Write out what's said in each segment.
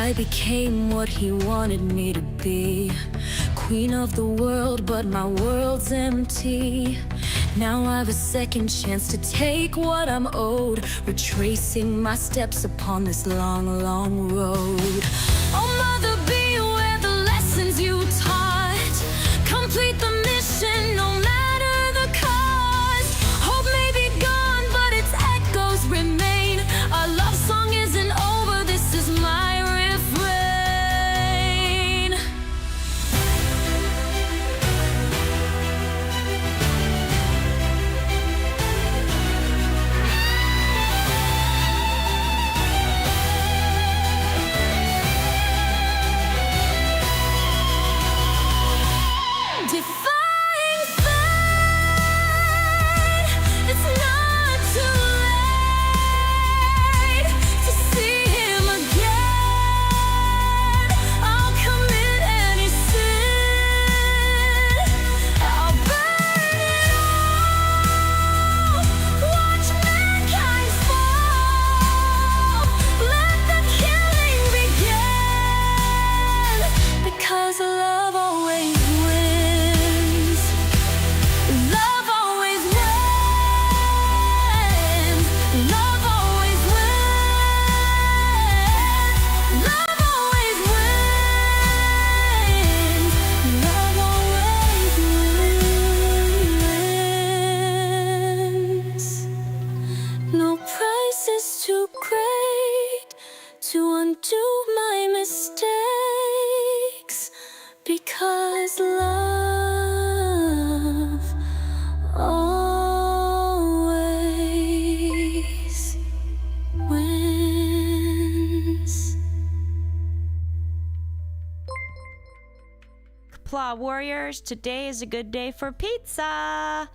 I became what he wanted me to be. Queen of the world, but my world's empty. Now I have a second chance to take what I'm owed, retracing my steps upon this long, long road. Oh mother, beware the lessons you taught. Complete the mission, no matter the cost. Hope may be gone, but its echoes remain. Our love song isn't over, this is my refrain. Defying fate, it's not too late to see him again. I'll commit any sin, I'll burn it all. Watch mankind fall, let the killing begin, because love always wins. Love always wins. Love always wins. Love always wins. Love always wins. No price is too great to undo my mistakes, because love always wins. Kapla Warriors, today is a good day for pizza.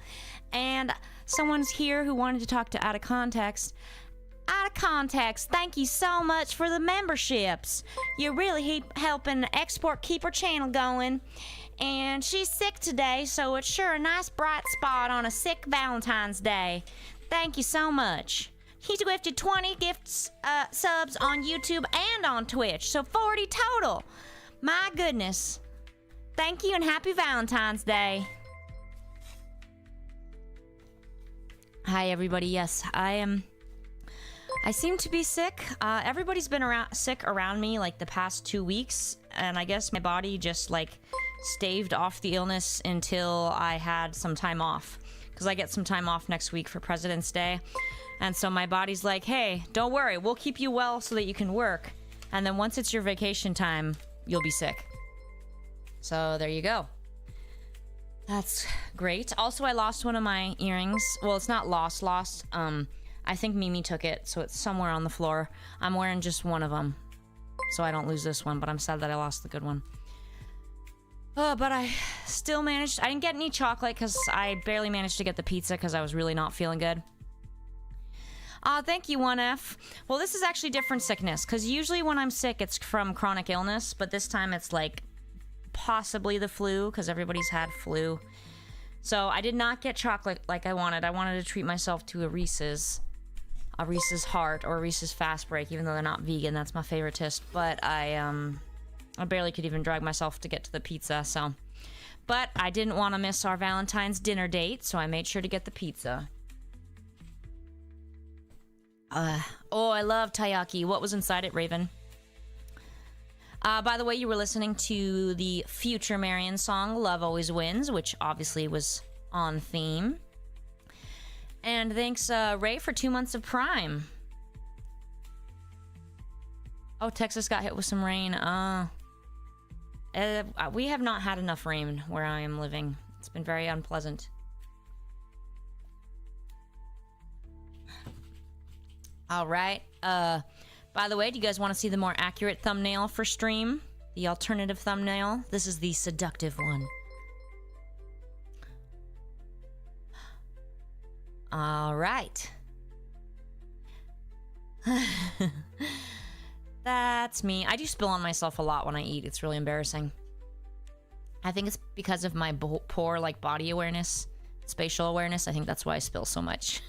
And someone's here who wanted to talk to Out of Context. Out of Context, thank you so much for the memberships. You're really helping Export keep her channel going. And she's sick today, so it's sure a nice bright spot on a sick Valentine's Day. Thank you so much. He's gifted 20 gifts, subs on YouTube and on Twitch, so 40 total. My goodness. Thank you and happy Valentine's Day. Hi everybody, yes, I seem to be sick. Everybody's been sick around me like the past 2 weeks, and I guess my body just like staved off the illness until I had some time off, because I get some time off next week for President's Day. And so my body's like, hey, don't worry, we'll keep you well so that you can work, and then once it's your vacation time, you'll be sick. So there you go. That's great. Also, I lost one of my earrings. Well, it's not lost. I think Mimi took it, so it's somewhere on the floor. I'm wearing just one of them, so I don't lose this one, but I'm sad that I lost the good one. Oh, but I still managed. I didn't get any chocolate because I barely managed to get the pizza because I was really not feeling good. Thank you, 1F. Well, this is actually different sickness, because usually when I'm sick, it's from chronic illness, but this time it's like possibly the flu, because everybody's had flu. So I did not get chocolate like I wanted. I wanted to treat myself to a Reese's Heart or a Reese's Fast Break, even though they're not vegan. That's my favorite taste. But I barely could even drag myself to get to the pizza, so. But I didn't want to miss our Valentine's dinner date, so I made sure to get the pizza. Oh, I love taiyaki. What was inside it, Raven? By the way, you were listening to the Future Marion song, Love Always Wins, which obviously was on theme. And thanks, Ray, for 2 months of Prime. Oh, Texas got hit with some rain. We have not had enough rain where I am living. It's been very unpleasant. All right. By the way, do you guys want to see the more accurate thumbnail for stream? The alternative thumbnail? This is the seductive one. All right. That's me. I do spill on myself a lot when I eat. It's really embarrassing. I think it's because of my poor like body awareness, spatial awareness. I think that's why I spill so much.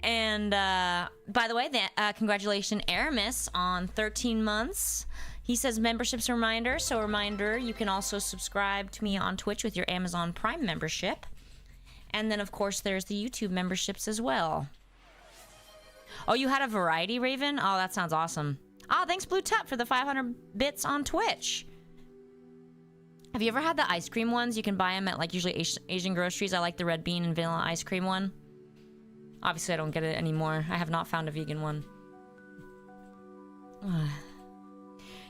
And by the way, congratulations, Eramiserasmus, on 13 months. He says memberships reminder. So reminder, you can also subscribe to me on Twitch with your Amazon Prime membership. And then, of course, there's the YouTube memberships as well. Oh, you had a variety, Raven? Oh, that sounds awesome. Ah, thanks, Blue Tut, for the 500 bits on Twitch. Have you ever had the ice cream ones? You can buy them at, like, usually Asian groceries. I like the red bean and vanilla ice cream one. Obviously, I don't get it anymore. I have not found a vegan one.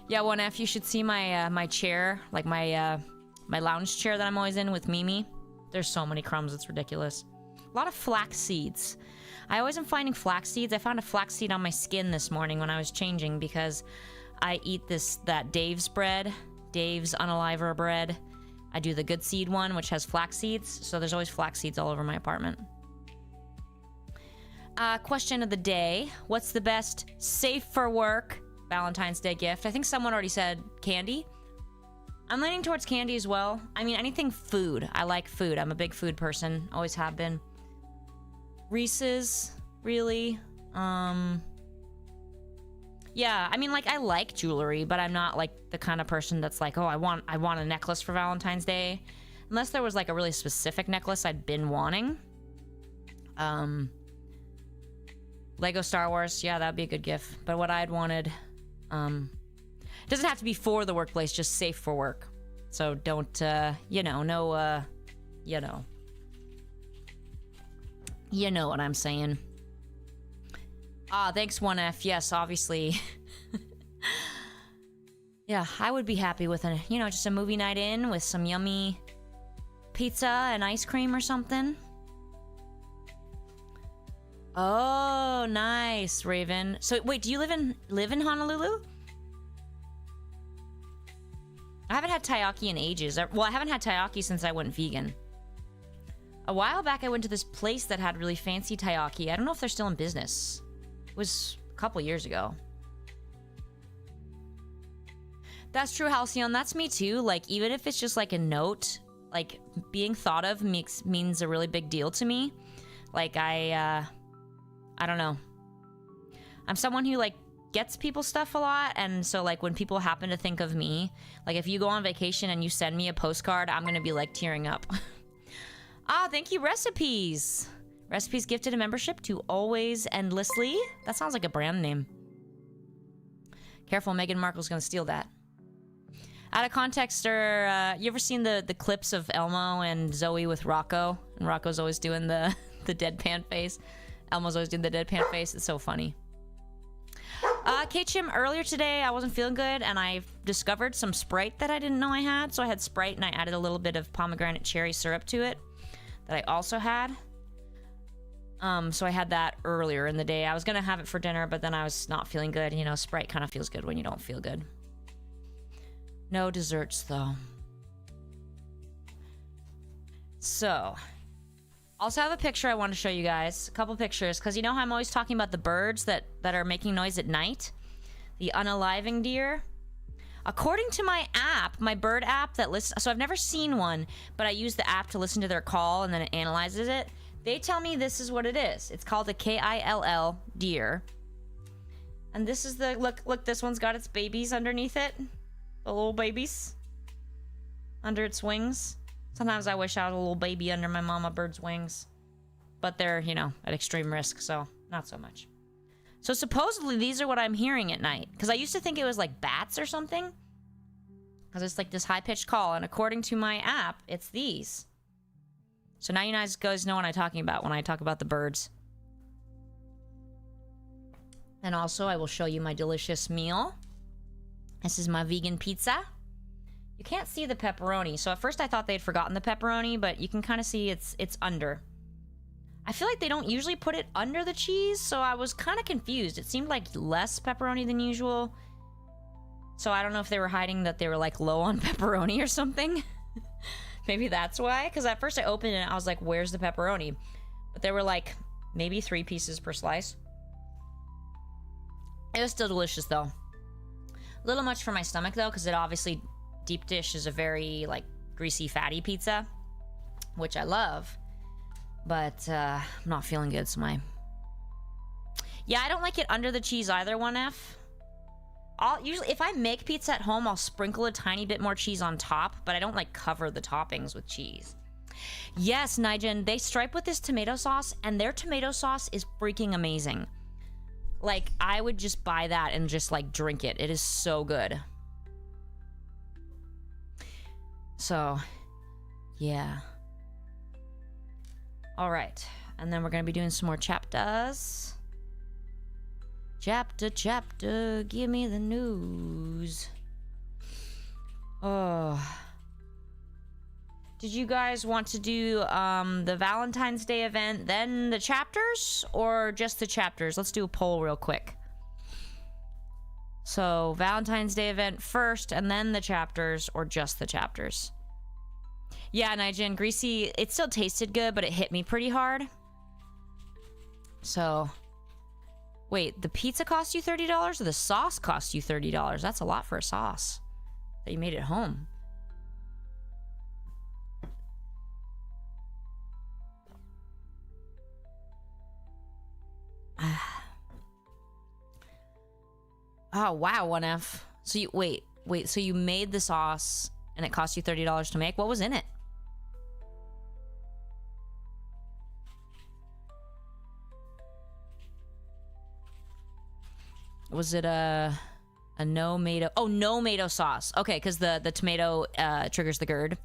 Yeah, 1F, you should see my my chair, like my lounge chair that I'm always in with Mimi. There's so many crumbs, it's ridiculous. A lot of flax seeds. I always am finding flax seeds. I found a flax seed on my skin this morning when I was changing because I eat that Dave's bread, Dave's Unaliver bread. I do the good seed one, which has flax seeds, so there's always flax seeds all over my apartment. Question of the day. What's the best safe for work Valentine's Day gift? I think someone already said candy. I'm leaning towards candy as well. I mean, anything food. I like food. I'm a big food person. Always have been. Reese's, really. Yeah, I mean, like, I like jewelry, but I'm not, like, the kind of person that's like, oh, I want a necklace for Valentine's Day. Unless there was, like, a really specific necklace I'd been wanting. Lego Star Wars, yeah, that'd be a good gift. But what I'd wanted, it doesn't have to be for the workplace, just safe for work. So don't, you know, no, you know. You know what I'm saying. Ah, thanks, 1F. Yes, obviously. Yeah, I would be happy with a, you know, just a movie night in with some yummy pizza and ice cream or something. Oh, nice, Raven. So wait, do you live in Honolulu? I haven't had taiyaki in ages. Well, I haven't had taiyaki since I went vegan. A while back, I went to this place that had really fancy taiyaki. I don't know if they're still in business. It was a couple years ago. That's true, Halcyon. That's me too. Like, even if it's just like a note, like being thought of means a really big deal to me. Like, I don't know. I'm someone who, like, gets people stuff a lot, and so, like, when people happen to think of me, like, if you go on vacation and you send me a postcard, I'm gonna be, like, tearing up. Ah, thank you, Recipes. Recipes gifted a membership to Always Endlessly. That sounds like a brand name. Careful, Meghan Markle's gonna steal that. Out of context, or, you ever seen the clips of Elmo and Zoe with Rocco? And Rocco's always doing the deadpan face. Elmo's always doing the deadpan face. It's so funny. K-Chim, earlier today, I wasn't feeling good, and I discovered some Sprite that I didn't know I had. So I had Sprite, and I added a little bit of pomegranate cherry syrup to it that I also had. So I had that earlier in the day. I was going to have it for dinner, but then I was not feeling good. You know, Sprite kind of feels good when you don't feel good. No desserts, though. So... also have a picture I want to show you guys. A couple pictures, because you know how I'm always talking about the birds that are making noise at night? The unaliving deer. According to my app, my bird app that listens... so I've never seen one, but I use the app to listen to their call, and then it analyzes it. They tell me this is what it is. It's called a KILL deer. And this is the... look, this one's got its babies underneath it. The little babies. Under its wings. Sometimes I wish I had a little baby under my mama bird's wings. But they're, you know, at extreme risk, so not so much. So supposedly these are what I'm hearing at night. Because I used to think it was like bats or something. Because it's like this high-pitched call, and according to my app, it's these. So now you guys know what I'm talking about when I talk about the birds. And also, I will show you my delicious meal. This is my vegan pizza. You can't see the pepperoni. So at first I thought they'd forgotten the pepperoni, but you can kind of see it's under. I feel like they don't usually put it under the cheese, so I was kind of confused. It seemed like less pepperoni than usual. So I don't know if they were hiding that they were like low on pepperoni or something. Maybe that's why. Because at first I opened it and I was like, where's the pepperoni? But there were like maybe 3 pieces per slice. It was still delicious though. A little much for my stomach though, because it obviously... deep dish is a very, like, greasy, fatty pizza, which I love, but I'm not feeling good, so my Yeah, I don't like it under the cheese either, 1F. I'll usually, if I make pizza at home, I'll sprinkle a tiny bit more cheese on top, but I don't like cover the toppings with cheese. Yes, Nigen, they stripe with this tomato sauce, and their tomato sauce is freaking amazing. Like, I would just buy that and just, like, drink it. It is so good. So, yeah. All right. And then we're going to be doing some more chapters. Chapter, give me the news. Oh. Did you guys want to do the Valentine's Day event, then the chapters, or just the chapters? Let's do a poll real quick. So, Valentine's Day event first, and then the chapters, or just the chapters? Yeah, Nigen, greasy, it still tasted good, but it hit me pretty hard. So, wait, the pizza cost you $30, or the sauce cost you $30? That's a lot for a sauce that you made at home. Oh, wow, 1F. So you, wait, so you made the sauce and it cost you $30 to make? What was in it? Was it a no-mato? Oh, no-mato sauce. Okay, because the tomato triggers the GERD.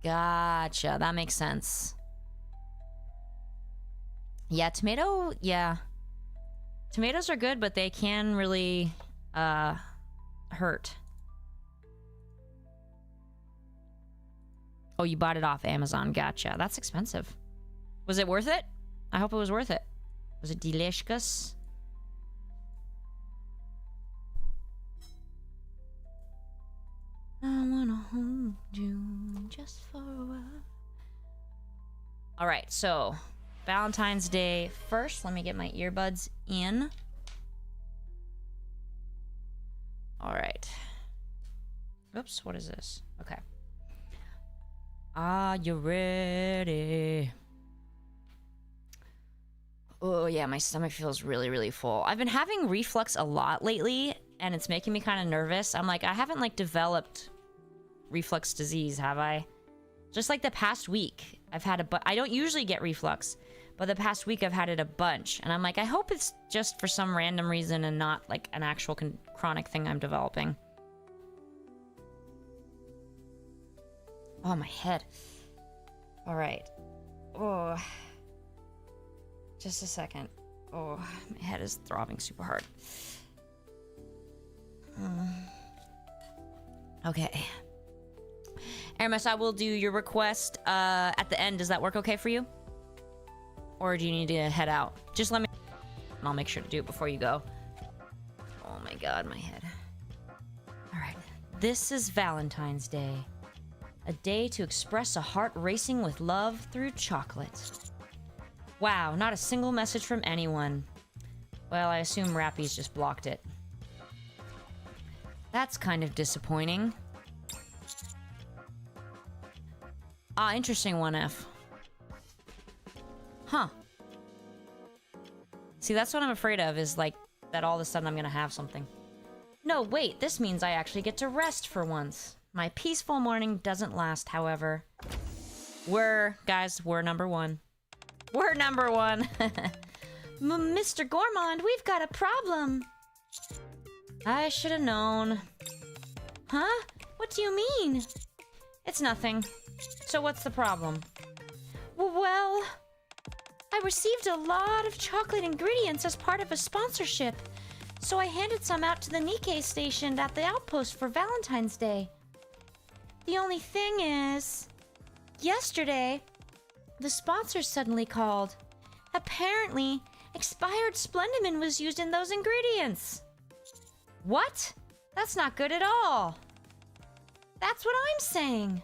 Gotcha, that makes sense. Yeah, tomato, yeah. Tomatoes are good, but they can really hurt. Oh, you bought it off Amazon. Gotcha. That's expensive. Was it worth it? I hope it was worth it. Was it delicious? I wanna hold you just for a while. All right, so Valentine's Day first. Let me get my earbuds in. All right. Oops, what is this? Okay. Are you ready? Oh, yeah, my stomach feels really, really full. I've been having reflux a lot lately, and it's making me kind of nervous. I'm like, I haven't, like, developed reflux disease, have I? Just, like, the past week, I've had I don't usually get reflux, but the past week I've had it a bunch. And I'm like, I hope it's just for some random reason and not, like, an actual chronic thing I'm developing. Oh, my head. All right. Oh. Just a second. Oh, my head is throbbing super hard. Okay. Aramis, I will do your request at the end. Does that work okay for you? Or do you need to head out? Just let me... and I'll make sure to do it before you go. Oh my god, my head. Alright. This is Valentine's Day. A day to express a heart racing with love through chocolate. Wow, not a single message from anyone. Well, I assume Rappy's just blocked it. That's kind of disappointing. Ah, interesting 1F. Huh. See, that's what I'm afraid of, is like, that all of a sudden I'm gonna have something. No, wait, this means I actually get to rest for once. My peaceful morning doesn't last, however. Guys, we're number one. We're number one. Mr. Gourmand, we've got a problem. I should have known. Huh? What do you mean? It's nothing. So what's the problem? Well, I received a lot of chocolate ingredients as part of a sponsorship. So I handed some out to the Nikke station at the outpost for Valentine's Day. The only thing is, yesterday, the sponsors suddenly called. Apparently, expired Splendimin was used in those ingredients. What? That's not good at all. That's what I'm saying.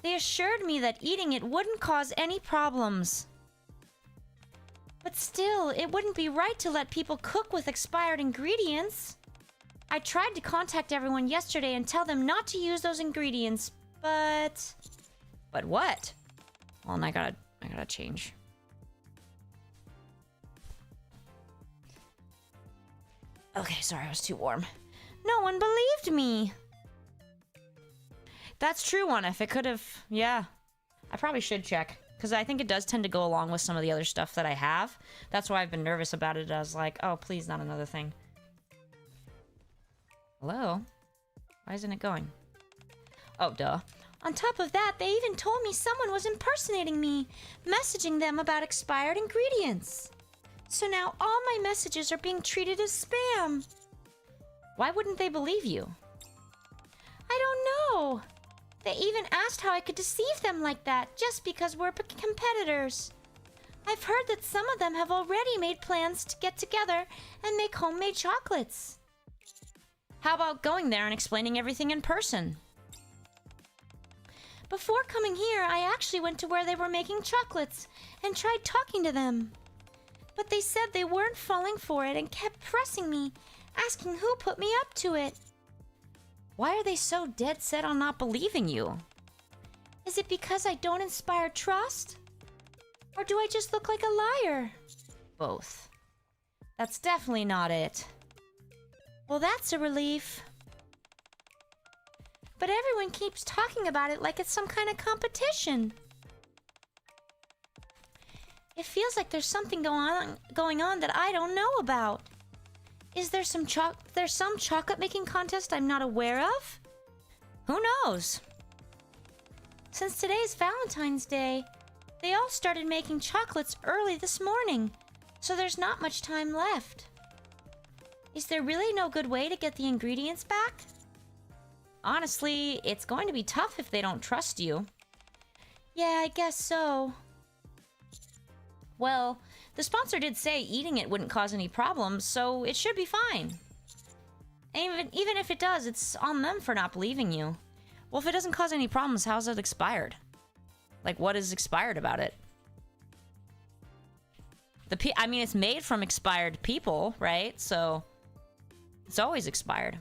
They assured me that eating it wouldn't cause any problems. But still, it wouldn't be right to let people cook with expired ingredients. I tried to contact everyone yesterday and tell them not to use those ingredients, but... But what? Well, and I gotta change. Okay, sorry, I was too warm. No one believed me. That's true, one. If it could have... Yeah. I probably should check. Because I think it does tend to go along with some of the other stuff that I have. That's why I've been nervous about it. I was like, oh, please, not another thing. Hello? Why isn't it going? Oh, duh. On top of that, they even told me someone was impersonating me, messaging them about expired ingredients. So now all my messages are being treated as spam. Why wouldn't they believe you? I don't know. They even asked how I could deceive them like that just because we're competitors. I've heard that some of them have already made plans to get together and make homemade chocolates. How about going there and explaining everything in person? Before coming here, I actually went to where they were making chocolates and tried talking to them. But they said they weren't falling for it and kept pressing me, asking who put me up to it. Why are they so dead set on not believing you? Is it because I don't inspire trust? Or do I just look like a liar? Both. That's definitely not it. Well, that's a relief. But everyone keeps talking about it like it's some kind of competition. It feels like there's something going on that I don't know about. Is there some chocolate making contest I'm not aware of? Who knows? Since today's Valentine's Day, they all started making chocolates early this morning, so there's not much time left. Is there really no good way to get the ingredients back? Honestly, it's going to be tough if they don't trust you. Yeah, I guess so. Well, the sponsor did say eating it wouldn't cause any problems, so it should be fine. And even if it does, it's on them for not believing you. Well, if it doesn't cause any problems, how's it expired? Like, what is expired about it? I mean, it's made from expired people, right? So, it's always expired.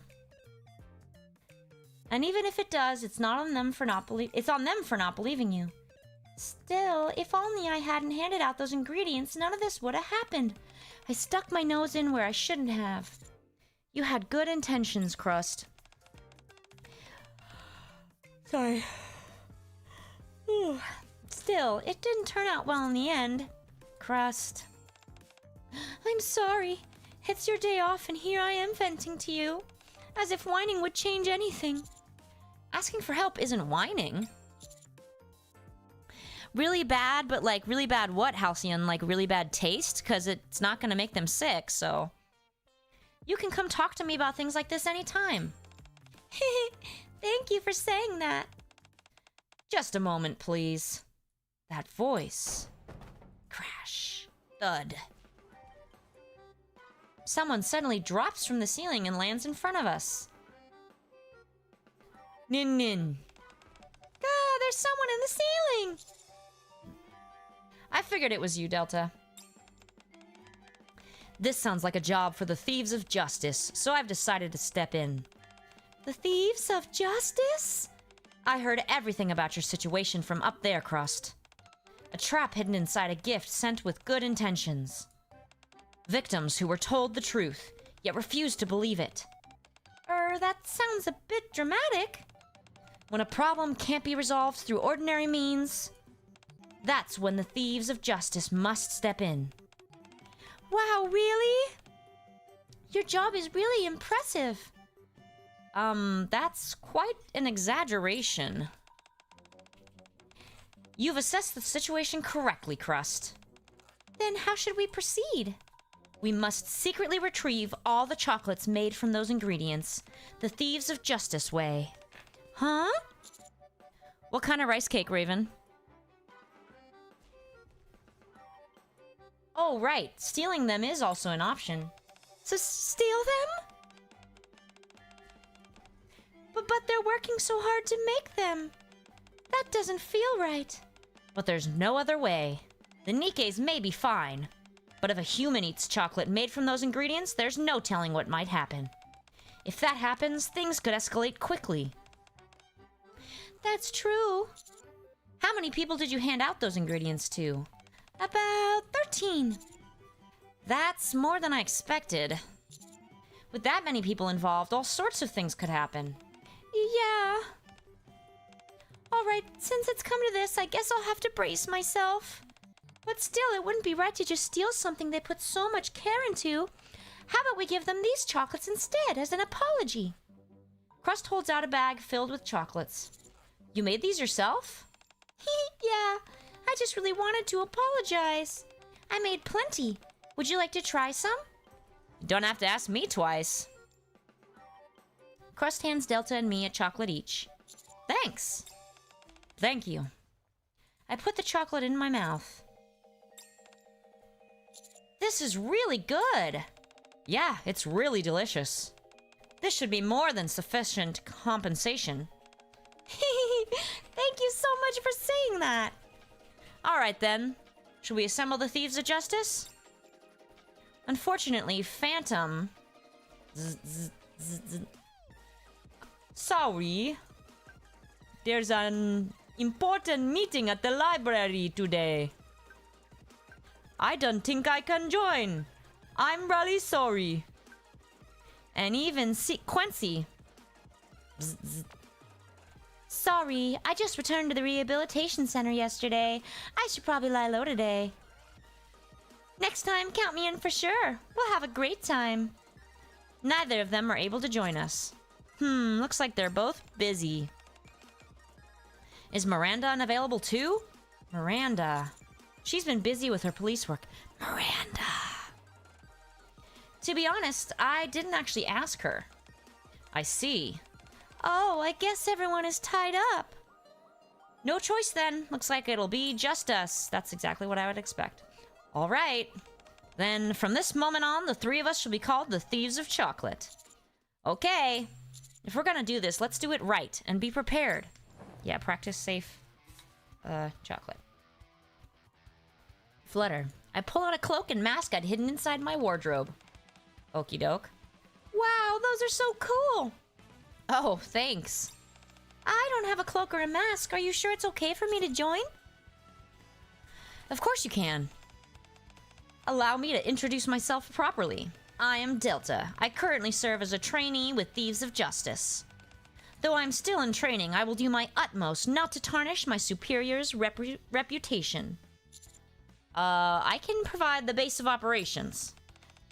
And even if it does, it's not on them for it's on them for not believing you. Still, if only I hadn't handed out those ingredients, none of this would have happened. I stuck my nose in where I shouldn't have. You had good intentions, Crust. Sorry. Still, it didn't turn out well in the end. Crust. I'm sorry. It's your day off and here I am venting to you. As if whining would change anything. Asking for help isn't whining. Really bad, but like really bad what, Halcyon? Like really bad taste? Because it's not going to make them sick, so... You can come talk to me about things like this anytime. Thank you for saying that. Just a moment, please. That voice. Crash. Thud. Someone suddenly drops from the ceiling and lands in front of us. Nin nin. Ah, there's someone in the ceiling! I figured it was you, Delta. This sounds like a job for the Thieves of Justice, so I've decided to step in. The Thieves of Justice? I heard everything about your situation from up there, Crust. A trap hidden inside a gift sent with good intentions. Victims who were told the truth, yet refused to believe it. That sounds a bit dramatic. When a problem can't be resolved through ordinary means, that's when the Thieves of Justice must step in. Wow, really? Your job is really impressive. That's quite an exaggeration. You've assessed the situation correctly, Crust. Then how should we proceed? We must secretly retrieve all the chocolates made from those ingredients, the Thieves of Justice way. Huh? What kind of rice cake, Raven? Oh, right. Stealing them is also an option. So steal them? But they're working so hard to make them. That doesn't feel right. But there's no other way. The Nikkes may be fine. But if a human eats chocolate made from those ingredients, there's no telling what might happen. If that happens, things could escalate quickly. That's true. How many people did you hand out those ingredients to? About 13. That's more than I expected. With that many people involved, all sorts of things could happen. Yeah. Alright, since it's come to this, I guess I'll have to brace myself. But still, it wouldn't be right to just steal something they put so much care into. How about we give them these chocolates instead, as an apology? Crust holds out a bag filled with chocolates. You made these yourself? Yeah, I just really wanted to apologize. I made plenty. Would you like to try some? You don't have to ask me twice. Crust hands Delta and me a chocolate each. Thanks. Thank you. I put the chocolate in my mouth. This is really good. Yeah, it's really delicious. This should be more than sufficient compensation. Thank you so much for saying that. Alright then. Should we assemble the Thieves of Justice? Unfortunately, Phantom... Sorry. There's an important meeting at the library today. I don't think I can join. I'm really sorry. And even Quincy. Sorry, I just returned to the rehabilitation center yesterday. I should probably lie low today. Next time, count me in for sure. We'll have a great time. Neither of them are able to join us. Looks like they're both busy. Is Miranda unavailable too? Miranda. She's been busy with her police work. Miranda. To be honest, I didn't actually ask her. I see. Oh, I guess everyone is tied up. No choice then. Looks like it'll be just us. That's exactly what I would expect. All right. Then from this moment on, the three of us shall be called the Thieves of Chocolate. Okay. If we're gonna do this, let's do it right and be prepared. Yeah, practice safe. Chocolate. Flutter. I pull out a cloak and mask I'd hidden inside my wardrobe. Okie doke. Wow, those are so cool. Oh, thanks. I don't have a cloak or a mask. Are you sure it's okay for me to join? Of course you can. Allow me to introduce myself properly. I am Delta. I currently serve as a trainee with Thieves of Justice. Though I'm still in training, I will do my utmost not to tarnish my superior's reputation. I can provide the base of operations.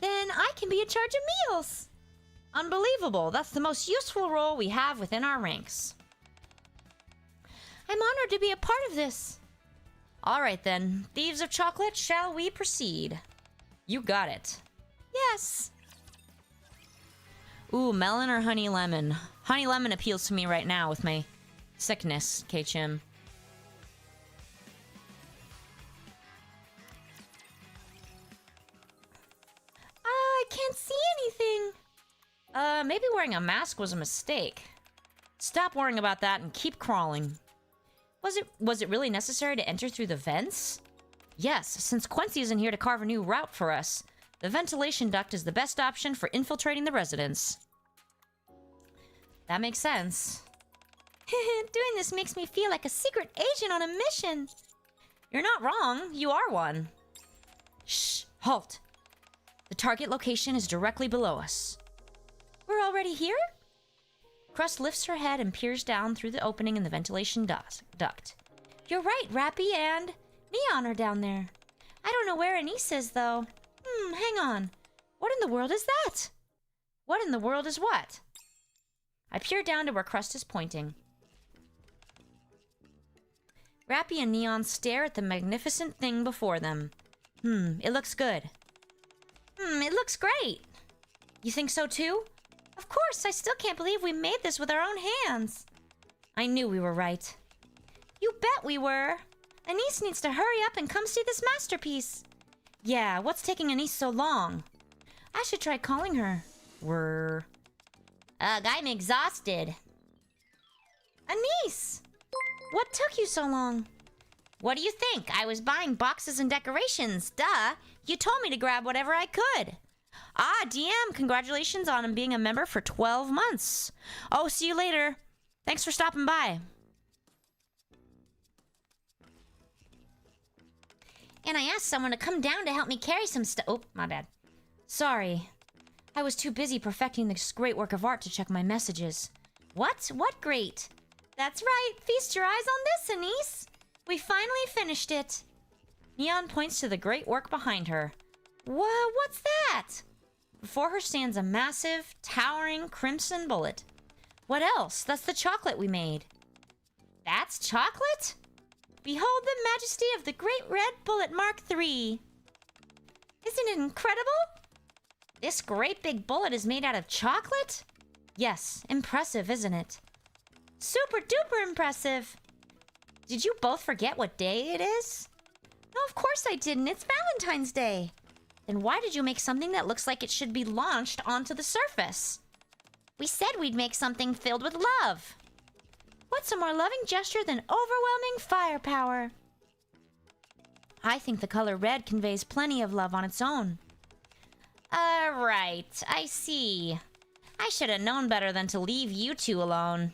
Then I can be in charge of meals. Unbelievable. That's the most useful role we have within our ranks. I'm honored to be a part of this. All right then. Thieves of Chocolate, shall we proceed? You got it. Yes. Ooh, melon or honey lemon? Honey lemon appeals to me right now with my sickness, K-Chim. I can't see anything. Maybe wearing a mask was a mistake. Stop worrying about that and keep crawling. Was it really necessary to enter through the vents? Yes, since Quincy isn't here to carve a new route for us, the ventilation duct is the best option for infiltrating the residence. That makes sense. Doing this makes me feel like a secret agent on a mission. You're not wrong. You are one. Shh! Halt! The target location is directly below us. We're already here? Crust lifts her head and peers down through the opening in the ventilation duct. You're right, Rappy and Neon are down there. I don't know where Anise is, though. Hang on. What in the world is that? What in the world is what? I peer down to where Crust is pointing. Rappy and Neon stare at the magnificent thing before them. It looks good. It looks great. You think so too? Of course, I still can't believe we made this with our own hands. I knew we were right. You bet we were. Anise needs to hurry up and come see this masterpiece. Yeah, what's taking Anise so long? I should try calling her. Ugh, I'm exhausted. Anise! What took you so long? What do you think? I was buying boxes and decorations. Duh. You told me to grab whatever I could. Ah, DM, congratulations on being a member for 12 months. Oh, see you later. Thanks for stopping by. And I asked someone to come down to help me carry some stuff. Oh, my bad. Sorry. I was too busy perfecting this great work of art to check my messages. What? What great? That's right. Feast your eyes on this, Anise. We finally finished it. Neon points to the great work behind her. What's that? Before her stands a massive, towering crimson bullet. What else? That's the chocolate we made. That's chocolate? Behold the majesty of the great red bullet Mark III. Isn't it incredible? This great big bullet is made out of chocolate? Yes, impressive, isn't it? Super duper impressive. Did you both forget what day it is? No, of course I didn't. It's Valentine's Day. Then why did you make something that looks like it should be launched onto the surface? We said we'd make something filled with love. What's a more loving gesture than overwhelming firepower? I think the color red conveys plenty of love on its own. Right. I see. I should have known better than to leave you two alone.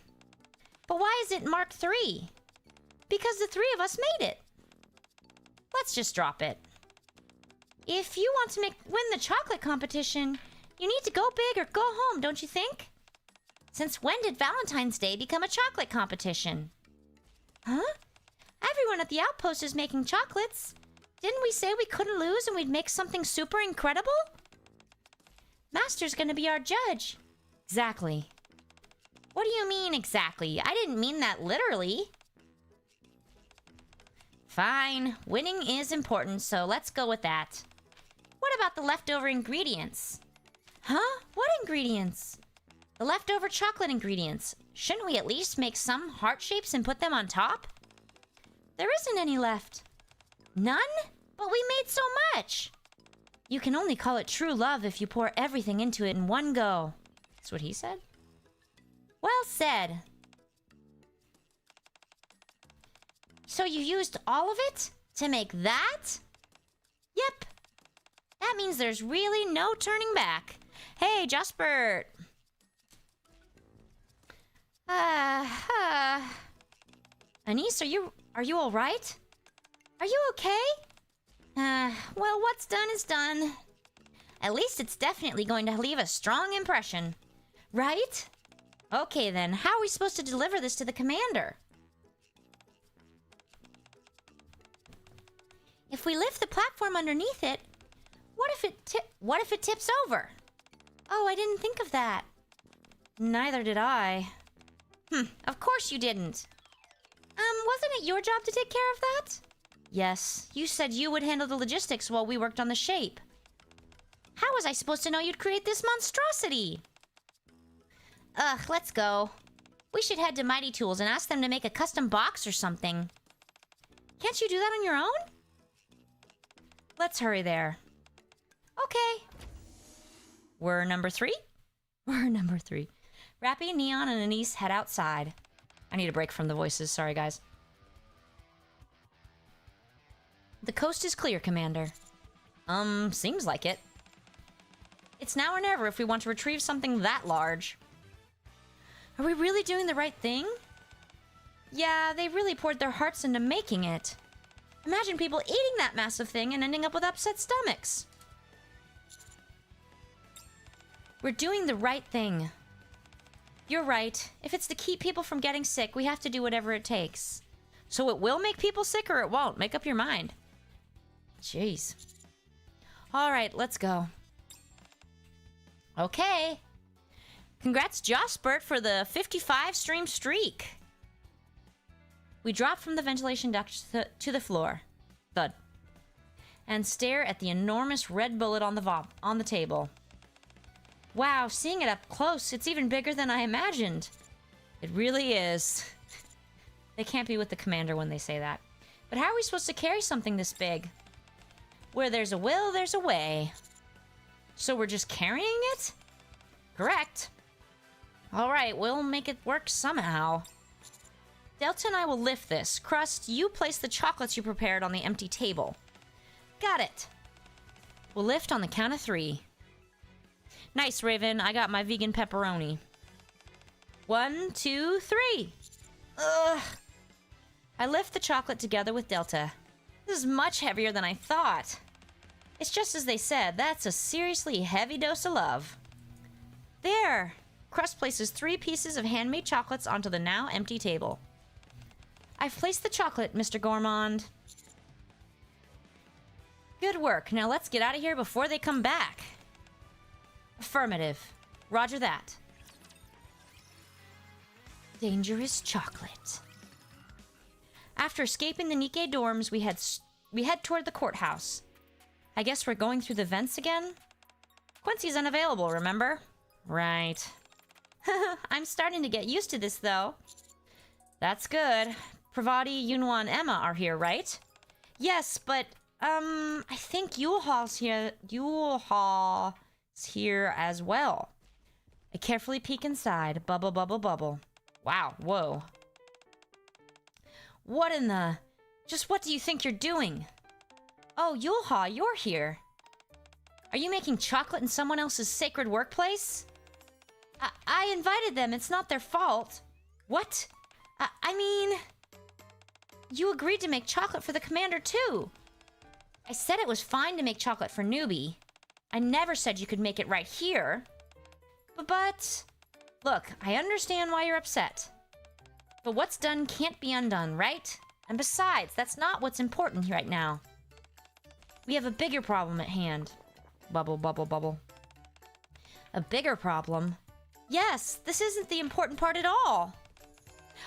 But why is it Mark III? Because the three of us made it. Let's just drop it. If you want to win the chocolate competition, you need to go big or go home, don't you think? Since when did Valentine's Day become a chocolate competition? Huh? Everyone at the outpost is making chocolates. Didn't we say we couldn't lose and we'd make something super incredible? Master's gonna be our judge. Exactly. What do you mean, exactly? I didn't mean that literally. Fine. Winning is important, so let's go with that. What about the leftover ingredients? Huh? What ingredients? The leftover chocolate ingredients. Shouldn't we at least make some heart shapes and put them on top? There isn't any left. None? But we made so much. You can only call it true love if you pour everything into it in one go. That's what he said? Well said. So you used all of it to make that? Yep. That means there's really no turning back. Hey, Jasper. Anise, are you all right? Are you okay? Well, what's done is done. At least it's definitely going to leave a strong impression. Right? Okay then, how are we supposed to deliver this to the commander? If we lift the platform underneath it, what if it tips over? Oh, I didn't think of that. Neither did I. Of course you didn't. Wasn't it your job to take care of that? Yes, you said you would handle the logistics while we worked on the shape. How was I supposed to know you'd create this monstrosity? Ugh, let's go. We should head to Mighty Tools and ask them to make a custom box or something. Can't you do that on your own? Let's hurry there. Okay. We're number 3? We're number 3. Rappy, Neon, and Anise head outside. I need a break from the voices. Sorry, guys. The coast is clear, Commander. Seems like it. It's now or never if we want to retrieve something that large. Are we really doing the right thing? Yeah, they really poured their hearts into making it. Imagine people eating that massive thing and ending up with upset stomachs. We're doing the right thing. You're right. If it's to keep people from getting sick, we have to do whatever it takes. So it will make people sick or it won't. Make up your mind. Jeez. All right, let's go. Okay. Congrats, Jospert, for the 55 stream streak. We drop from the ventilation duct to the floor. Thud. And stare at the enormous red bullet on the table. Wow, seeing it up close, it's even bigger than I imagined. It really is. They can't be with the commander when they say that. But how are we supposed to carry something this big? Where there's a will, there's a way. So we're just carrying it? Correct. Alright, we'll make it work somehow. Delta and I will lift this. Crust, you place the chocolates you prepared on the empty table. Got it. We'll lift on the count of 3. Nice, Raven. I got my vegan pepperoni. 1, 2, 3. Ugh. I lift the chocolate together with Delta. This is much heavier than I thought. It's just as they said, that's a seriously heavy dose of love. There! Crust places 3 pieces of handmade chocolates onto the now empty table. I've placed the chocolate, Mr. Gourmand. Good work. Now let's get out of here before they come back. Affirmative. Roger that. Dangerous chocolate. After escaping the Nikke dorms, we head toward the courthouse. I guess we're going through the vents again? Quincy's unavailable, remember? Right. I'm starting to get used to this, though. That's good. Pravati, Yunhua, and Emma are here, right? Yes, but, I think Yulha's here. Yulha's here as well. I carefully peek inside. Bubble, bubble, bubble. Wow, whoa. What in the... Just what do you think you're doing? Oh, Yulha, you're here. Are you making chocolate in someone else's sacred workplace? I invited them. It's not their fault. What? I mean... You agreed to make chocolate for the commander, too. I said it was fine to make chocolate for newbie. I never said you could make it right here. But... Look, I understand why you're upset. But what's done can't be undone, right? And besides, that's not what's important right now. We have a bigger problem at hand. Bubble, bubble, bubble. A bigger problem? Yes, this isn't the important part at all.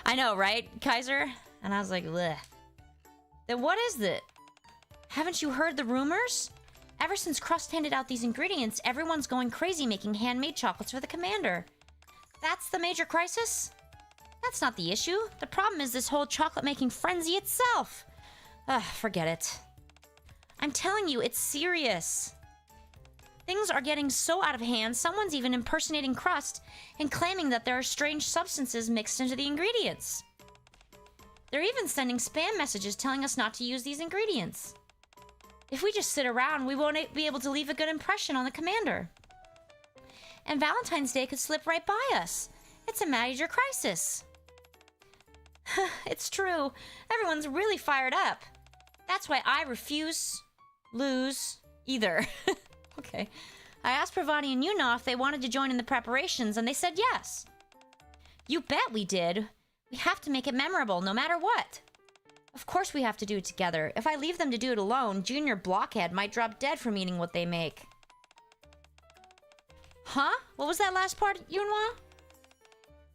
I know, right, Kaiser? And I was like, bleh. Then what is it? Haven't you heard the rumors? Ever since Crust handed out these ingredients, everyone's going crazy making handmade chocolates for the commander. That's the major crisis? That's not the issue. The problem is this whole chocolate-making frenzy itself. Ugh, forget it. I'm telling you, it's serious. Things are getting so out of hand, someone's even impersonating Crust and claiming that there are strange substances mixed into the ingredients. They're even sending spam messages telling us not to use these ingredients. If we just sit around, we won't be able to leave a good impression on the commander. And Valentine's Day could slip right by us. It's a major crisis. It's true. Everyone's really fired up. That's why I lose either. Okay. I asked Pravati and Yuna if they wanted to join in the preparations, and they said yes. You bet we did. We have to make it memorable, no matter what. Of course we have to do it together. If I leave them to do it alone, Junior Blockhead might drop dead from eating what they make. Huh? What was that last part, Yunhua?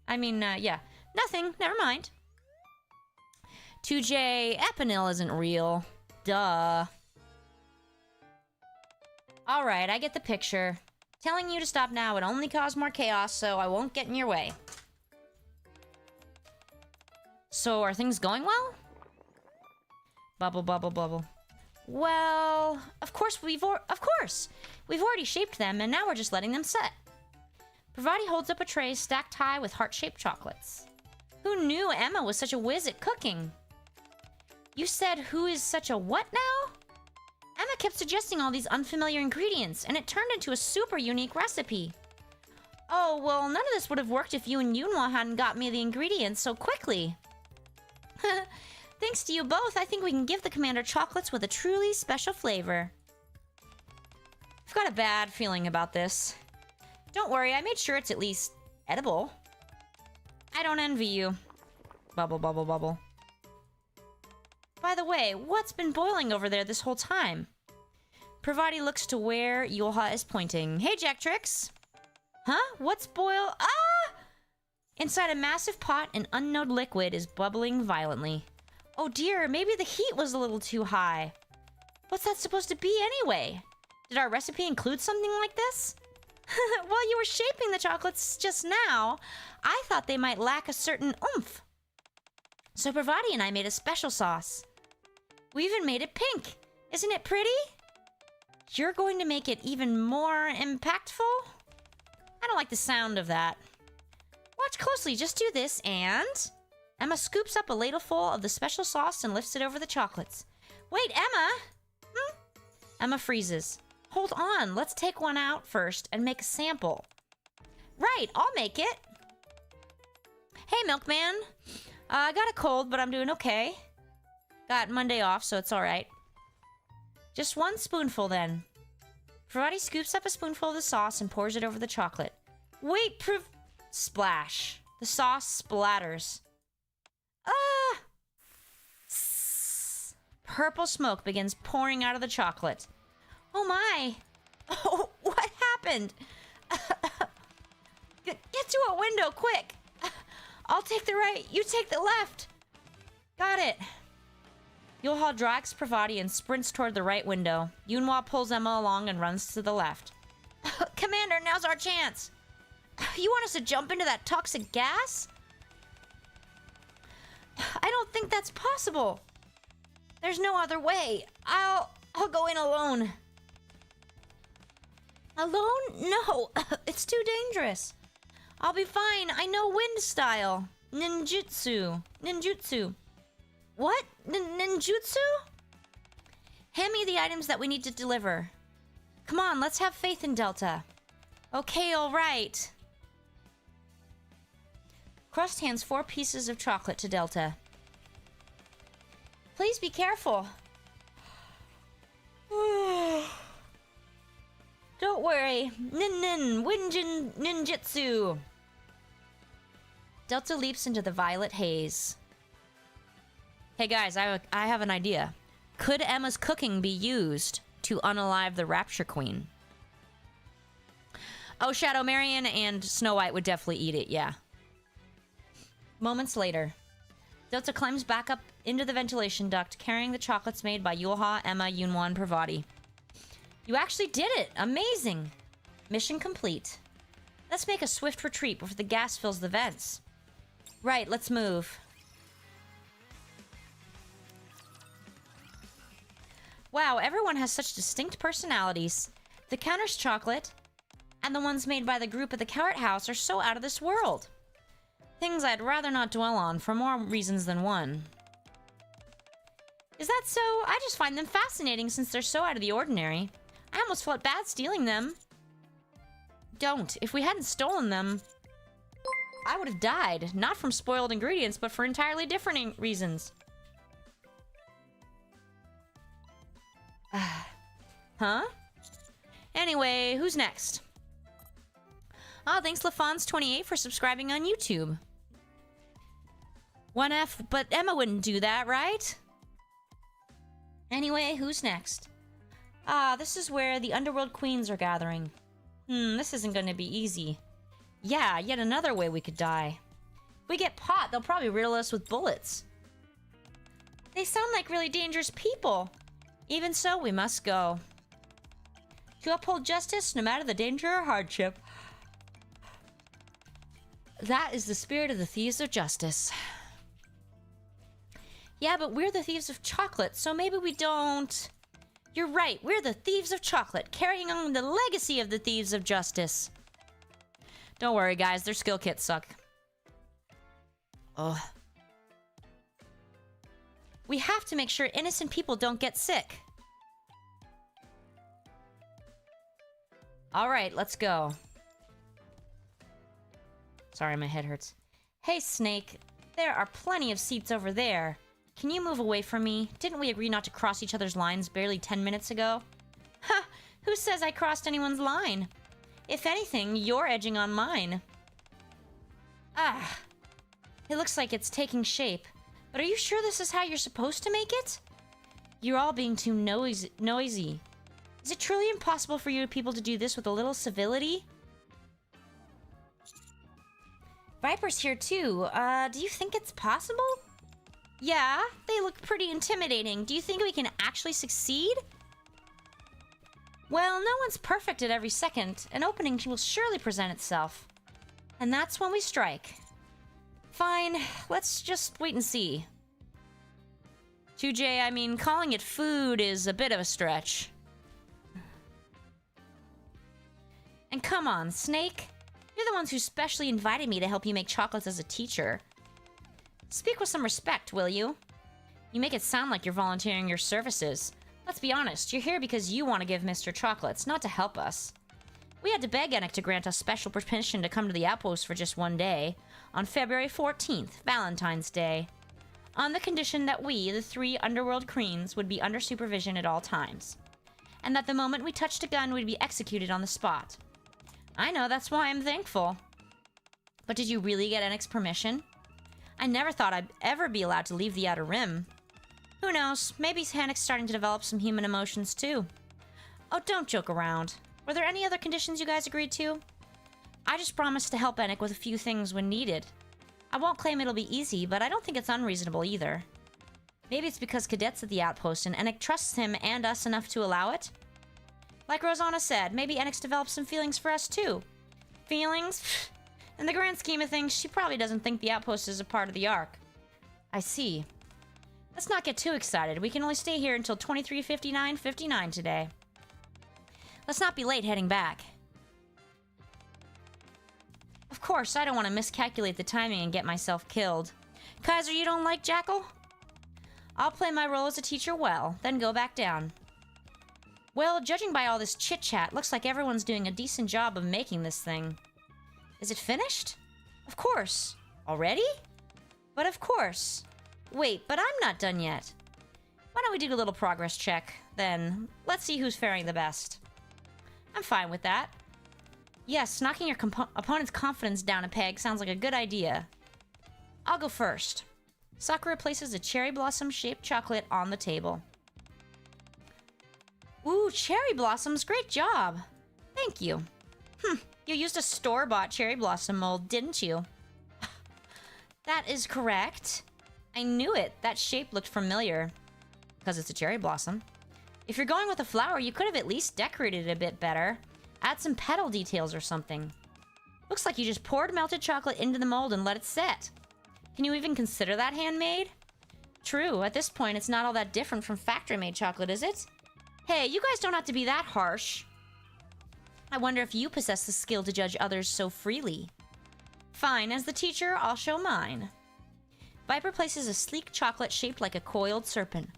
I mean, yeah. Nothing. Never mind. 2J, Epinil isn't real. Duh. Alright, I get the picture. Telling you to stop now would only cause more chaos, so I won't get in your way. So, are things going well? Bubble, bubble, bubble. Well, of course we've already shaped them, and now we're just letting them set. Pravati holds up a tray stacked high with heart-shaped chocolates. Who knew Emma was such a whiz at cooking? You said who is such a what now? Emma kept suggesting all these unfamiliar ingredients, and it turned into a super unique recipe. Oh, well, none of this would have worked if you and Yunhua hadn't got me the ingredients so quickly. Thanks to you both, I think we can give the commander chocolates with a truly special flavor. I've got a bad feeling about this. Don't worry, I made sure it's at least edible. I don't envy you. Bubble, bubble, bubble. By the way, what's been boiling over there this whole time? Pravati looks to where Yulha is pointing. Hey, Jacktrix! Huh? What's boil? Ah! Inside a massive pot, an unknown liquid is bubbling violently. Oh dear, maybe the heat was a little too high. What's that supposed to be anyway? Did our recipe include something like this? While you were shaping the chocolates just now, I thought they might lack a certain oomph. So Pravati and I made a special sauce. We even made it pink. Isn't it pretty? You're going to make it even more impactful? I don't like the sound of that. Watch closely, just do this and... Emma scoops up a ladleful of the special sauce and lifts it over the chocolates. Wait, Emma! Emma freezes. Hold on, let's take one out first and make a sample. Right, I'll make it. Hey, Milkman. I got a cold, but I'm doing okay. Got Monday off, so it's alright. Just one spoonful, then. Pravati scoops up a spoonful of the sauce and pours it over the chocolate. Wait, splash. The sauce splatters. Ah! Purple smoke begins pouring out of the chocolate. Oh my! Oh, what happened? Get to a window, quick! I'll take the right, you take the left! Got it. Yulha drags Pravati and sprints toward the right window. Yunhua pulls Emma along and runs to the left. Commander, now's our chance! You want us to jump into that toxic gas? I don't think that's possible. There's no other way. I'll go in alone. Alone? No, it's too dangerous. I'll be fine. I know wind style. Ninjutsu. What? Ninjutsu? Hand me the items that we need to deliver. Come on, let's have faith in Delta. Okay, all right. Crust hands 4 pieces of chocolate to Delta. Please be careful. Don't worry. Winjin ninjutsu. Delta leaps into the violet haze. Hey guys, I have an idea. Could Emma's cooking be used to unalive the Rapture Queen? Oh, Shadow Marion and Snow White would definitely eat it, yeah. Moments later, Delta climbs back up into the ventilation duct, carrying the chocolates made by Yulha, Emma, Yunhua, and Pravati. You actually did it! Amazing! Mission complete. Let's make a swift retreat before the gas fills the vents. Right, let's move. Wow, everyone has such distinct personalities. The counter's chocolate, and the ones made by the group at the Carrot House are so out of this world. Things I'd rather not dwell on for more reasons than one. Is that so? I just find them fascinating since they're so out of the ordinary. I almost felt bad stealing them. Don't. If we hadn't stolen them, I would have died. Not from spoiled ingredients, but for entirely different reasons. Huh? Anyway, who's next? Oh, thanks LaFons28 for subscribing on YouTube. 1F, but Emma wouldn't do that, right? Anyway, who's next? Ah, this is where the Underworld Queens are gathering. This isn't gonna be easy. Yeah, yet another way we could die. If we get caught, they'll probably riddle us with bullets. They sound like really dangerous people. Even so, we must go. To uphold justice, no matter the danger or hardship. That is the spirit of the Thieves of Justice. Yeah, but we're the Thieves of Chocolate, so maybe we don't... You're right, we're the Thieves of Chocolate, carrying on the legacy of the Thieves of Justice. Don't worry, guys, their skill kits suck. Ugh. We have to make sure innocent people don't get sick. Alright, let's go. Sorry, my head hurts. Hey, Snake. There are plenty of seats over there. Can you move away from me? Didn't we agree not to cross each other's lines barely 10 minutes ago? Ha! Who says I crossed anyone's line? If anything, you're edging on mine. Ah. It looks like it's taking shape. But are you sure this is how you're supposed to make it? You're all being too noisy. Is it truly impossible for you people to do this with a little civility? Viper's here too. Do you think it's possible? Yeah, they look pretty intimidating. Do you think we can actually succeed? Well, no one's perfect at every second. An opening will surely present itself. And that's when we strike. Fine, let's just wait and see. 2J, I mean, calling it food is a bit of a stretch. And come on, Snake. You're the ones who specially invited me to help you make chocolates as a teacher. Speak with some respect, will you? You make it sound like you're volunteering your services. Let's be honest, you're here because you want to give Mr. Chocolates, not to help us. We had to beg Enoch to grant us special permission to come to the outpost for just one day, on February 14th, Valentine's Day, on the condition that we, the 3 Underworld Queens, would be under supervision at all times, and that the moment we touched a gun, we'd be executed on the spot. I know, that's why I'm thankful. But did you really get Enick's permission? I never thought I'd ever be allowed to leave the Outer Rim. Who knows, maybe Enick's starting to develop some human emotions too. Oh, don't joke around. Were there any other conditions you guys agreed to? I just promised to help Enick with a few things when needed. I won't claim it'll be easy, but I don't think it's unreasonable either. Maybe it's because Cadet's at the outpost and Enick trusts him and us enough to allow it? Like Rosanna said, maybe Enick's developed some feelings for us too. Feelings? In the grand scheme of things, she probably doesn't think the outpost is a part of the Ark. I see. Let's not get too excited. We can only stay here until 23:59:59 today. Let's not be late heading back. Of course, I don't want to miscalculate the timing and get myself killed. Kaiser, you don't like Jackal? I'll play my role as a teacher well, then go back down. Well, judging by all this chit-chat, looks like everyone's doing a decent job of making this thing. Is it finished? Of course. Already? But of course. Wait, but I'm not done yet. Why don't we do a little progress check, then? Let's see who's faring the best. I'm fine with that. Yes, knocking your opponent's confidence down a peg sounds like a good idea. I'll go first. Sakura places a cherry blossom-shaped chocolate on the table. Ooh, cherry blossoms, great job. Thank you. You used a store-bought cherry blossom mold, didn't you? That is correct. I knew it. That shape looked familiar. Because it's a cherry blossom. If you're going with a flower, you could have at least decorated it a bit better. Add some petal details or something. Looks like you just poured melted chocolate into the mold and let it set. Can you even consider that handmade? True, at this point it's not all that different from factory-made chocolate, is it? Hey, you guys don't have to be that harsh. I wonder if you possess the skill to judge others so freely. Fine, as the teacher, I'll show mine. Viper places a sleek chocolate shaped like a coiled serpent.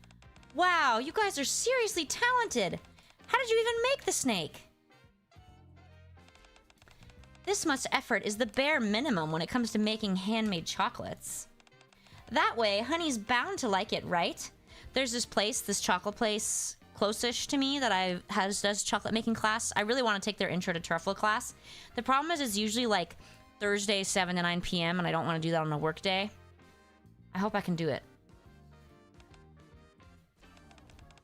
Wow, you guys are seriously talented! How did you even make the snake? This much effort is the bare minimum when it comes to making handmade chocolates. That way, Honey's bound to like it, right? There's this chocolate place close-ish to me that does chocolate making class. I really want to take their intro to truffle class. The problem is it's usually like Thursday 7 to 9 p.m. and I don't want to do that on a work day. I hope I can do it.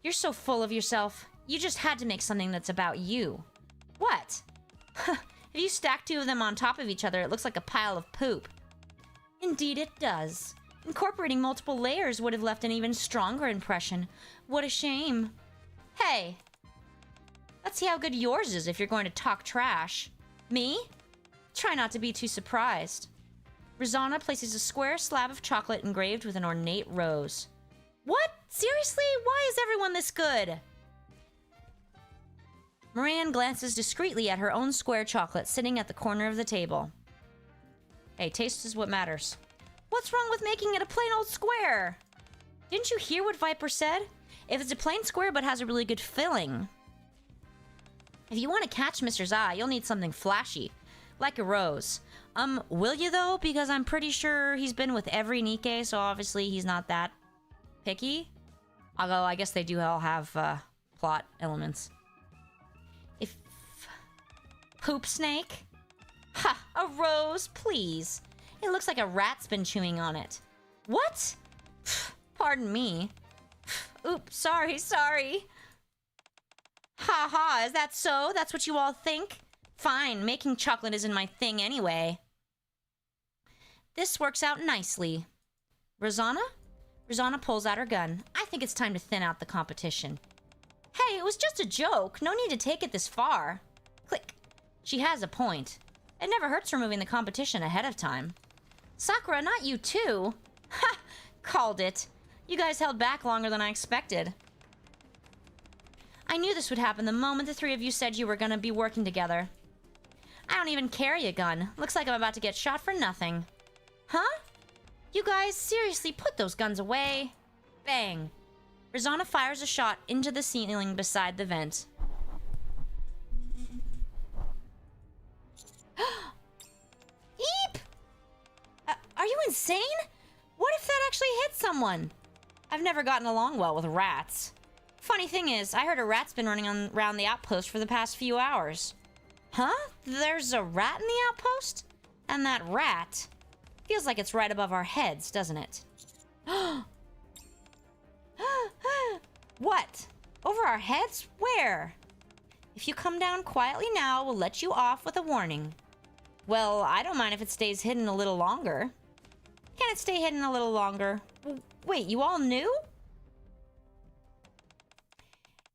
You're so full of yourself. You just had to make something that's about you. What? If you stack two of them on top of each other, it looks like a pile of poop. Indeed it does. Incorporating multiple layers would have left an even stronger impression. What a shame. Hey! Let's see how good yours is if you're going to talk trash. Me? Try not to be too surprised. Rosanna places a square slab of chocolate engraved with an ornate rose. What? Seriously? Why is everyone this good? Moran glances discreetly at her own square chocolate sitting at the corner of the table. Hey, taste is what matters. What's wrong with making it a plain old square? Didn't you hear what Viper said? If it's a plain square but has a really good filling. If you want to catch Mr's eye, you'll need something flashy. Like a rose. Will you though? Because I'm pretty sure he's been with every Nikke, so obviously he's not that picky. Although I guess they do all have plot elements. If... Poop snake? Ha! A rose, please. It looks like a rat's been chewing on it. What? Pardon me. Oops, sorry. Ha ha, is that so? That's what you all think? Fine, making chocolate isn't my thing anyway. This works out nicely. Rosanna? Rosanna pulls out her gun. I think it's time to thin out the competition. Hey, it was just a joke. No need to take it this far. Click. She has a point. It never hurts removing the competition ahead of time. Sakura, not you too. Ha! Called it. You guys held back longer than I expected. I knew this would happen the moment the three of you said you were gonna be working together. I don't even carry a gun. Looks like I'm about to get shot for nothing. Huh? You guys, seriously, put those guns away. Bang. Rosanna fires a shot into the ceiling beside the vent. Eep! Are you insane? What if that actually hit someone? I've never gotten along well with rats. Funny thing is, I heard a rat's been running around the outpost for the past few hours. Huh? There's a rat in the outpost? And that rat feels like it's right above our heads, doesn't it? What? Over our heads? Where? If you come down quietly now, we'll let you off with a warning. Well, I don't mind if it stays hidden a little longer. Can it stay hidden a little longer? Wait, you all knew?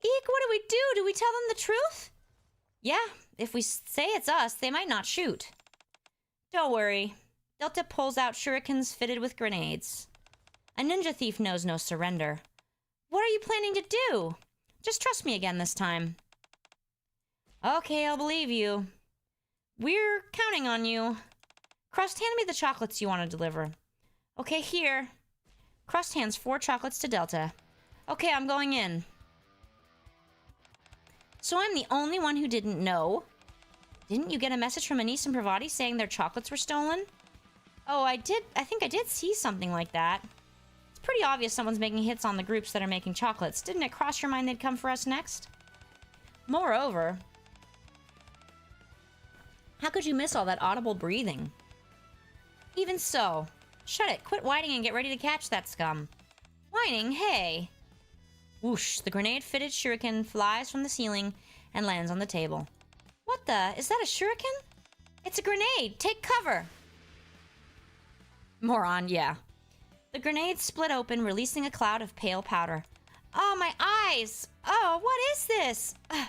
Eek, what do we do? Do we tell them the truth? Yeah, if we say it's us, they might not shoot. Don't worry. Delta pulls out shurikens fitted with grenades. A ninja thief knows no surrender. What are you planning to do? Just trust me again this time. Okay, I'll believe you. We're counting on you. Crust, hand me the chocolates you want to deliver. Okay, here. Crust hands 4 chocolates to Delta. Okay, I'm going in. So I'm the only one who didn't know. Didn't you get a message from Anise and Pravati saying their chocolates were stolen? Oh, I think I did see something like that. It's pretty obvious someone's making hits on the groups that are making chocolates. Didn't it cross your mind they'd come for us next? Moreover, how could you miss all that audible breathing? Even so, shut it, quit whining and get ready to catch that scum. Whining? Hey! Whoosh, the grenade-fitted shuriken flies from the ceiling and lands on the table. What the? Is that a shuriken? It's a grenade! Take cover! Moron, yeah. The grenade split open, releasing a cloud of pale powder. Oh, my eyes! Oh, what is this? Ugh.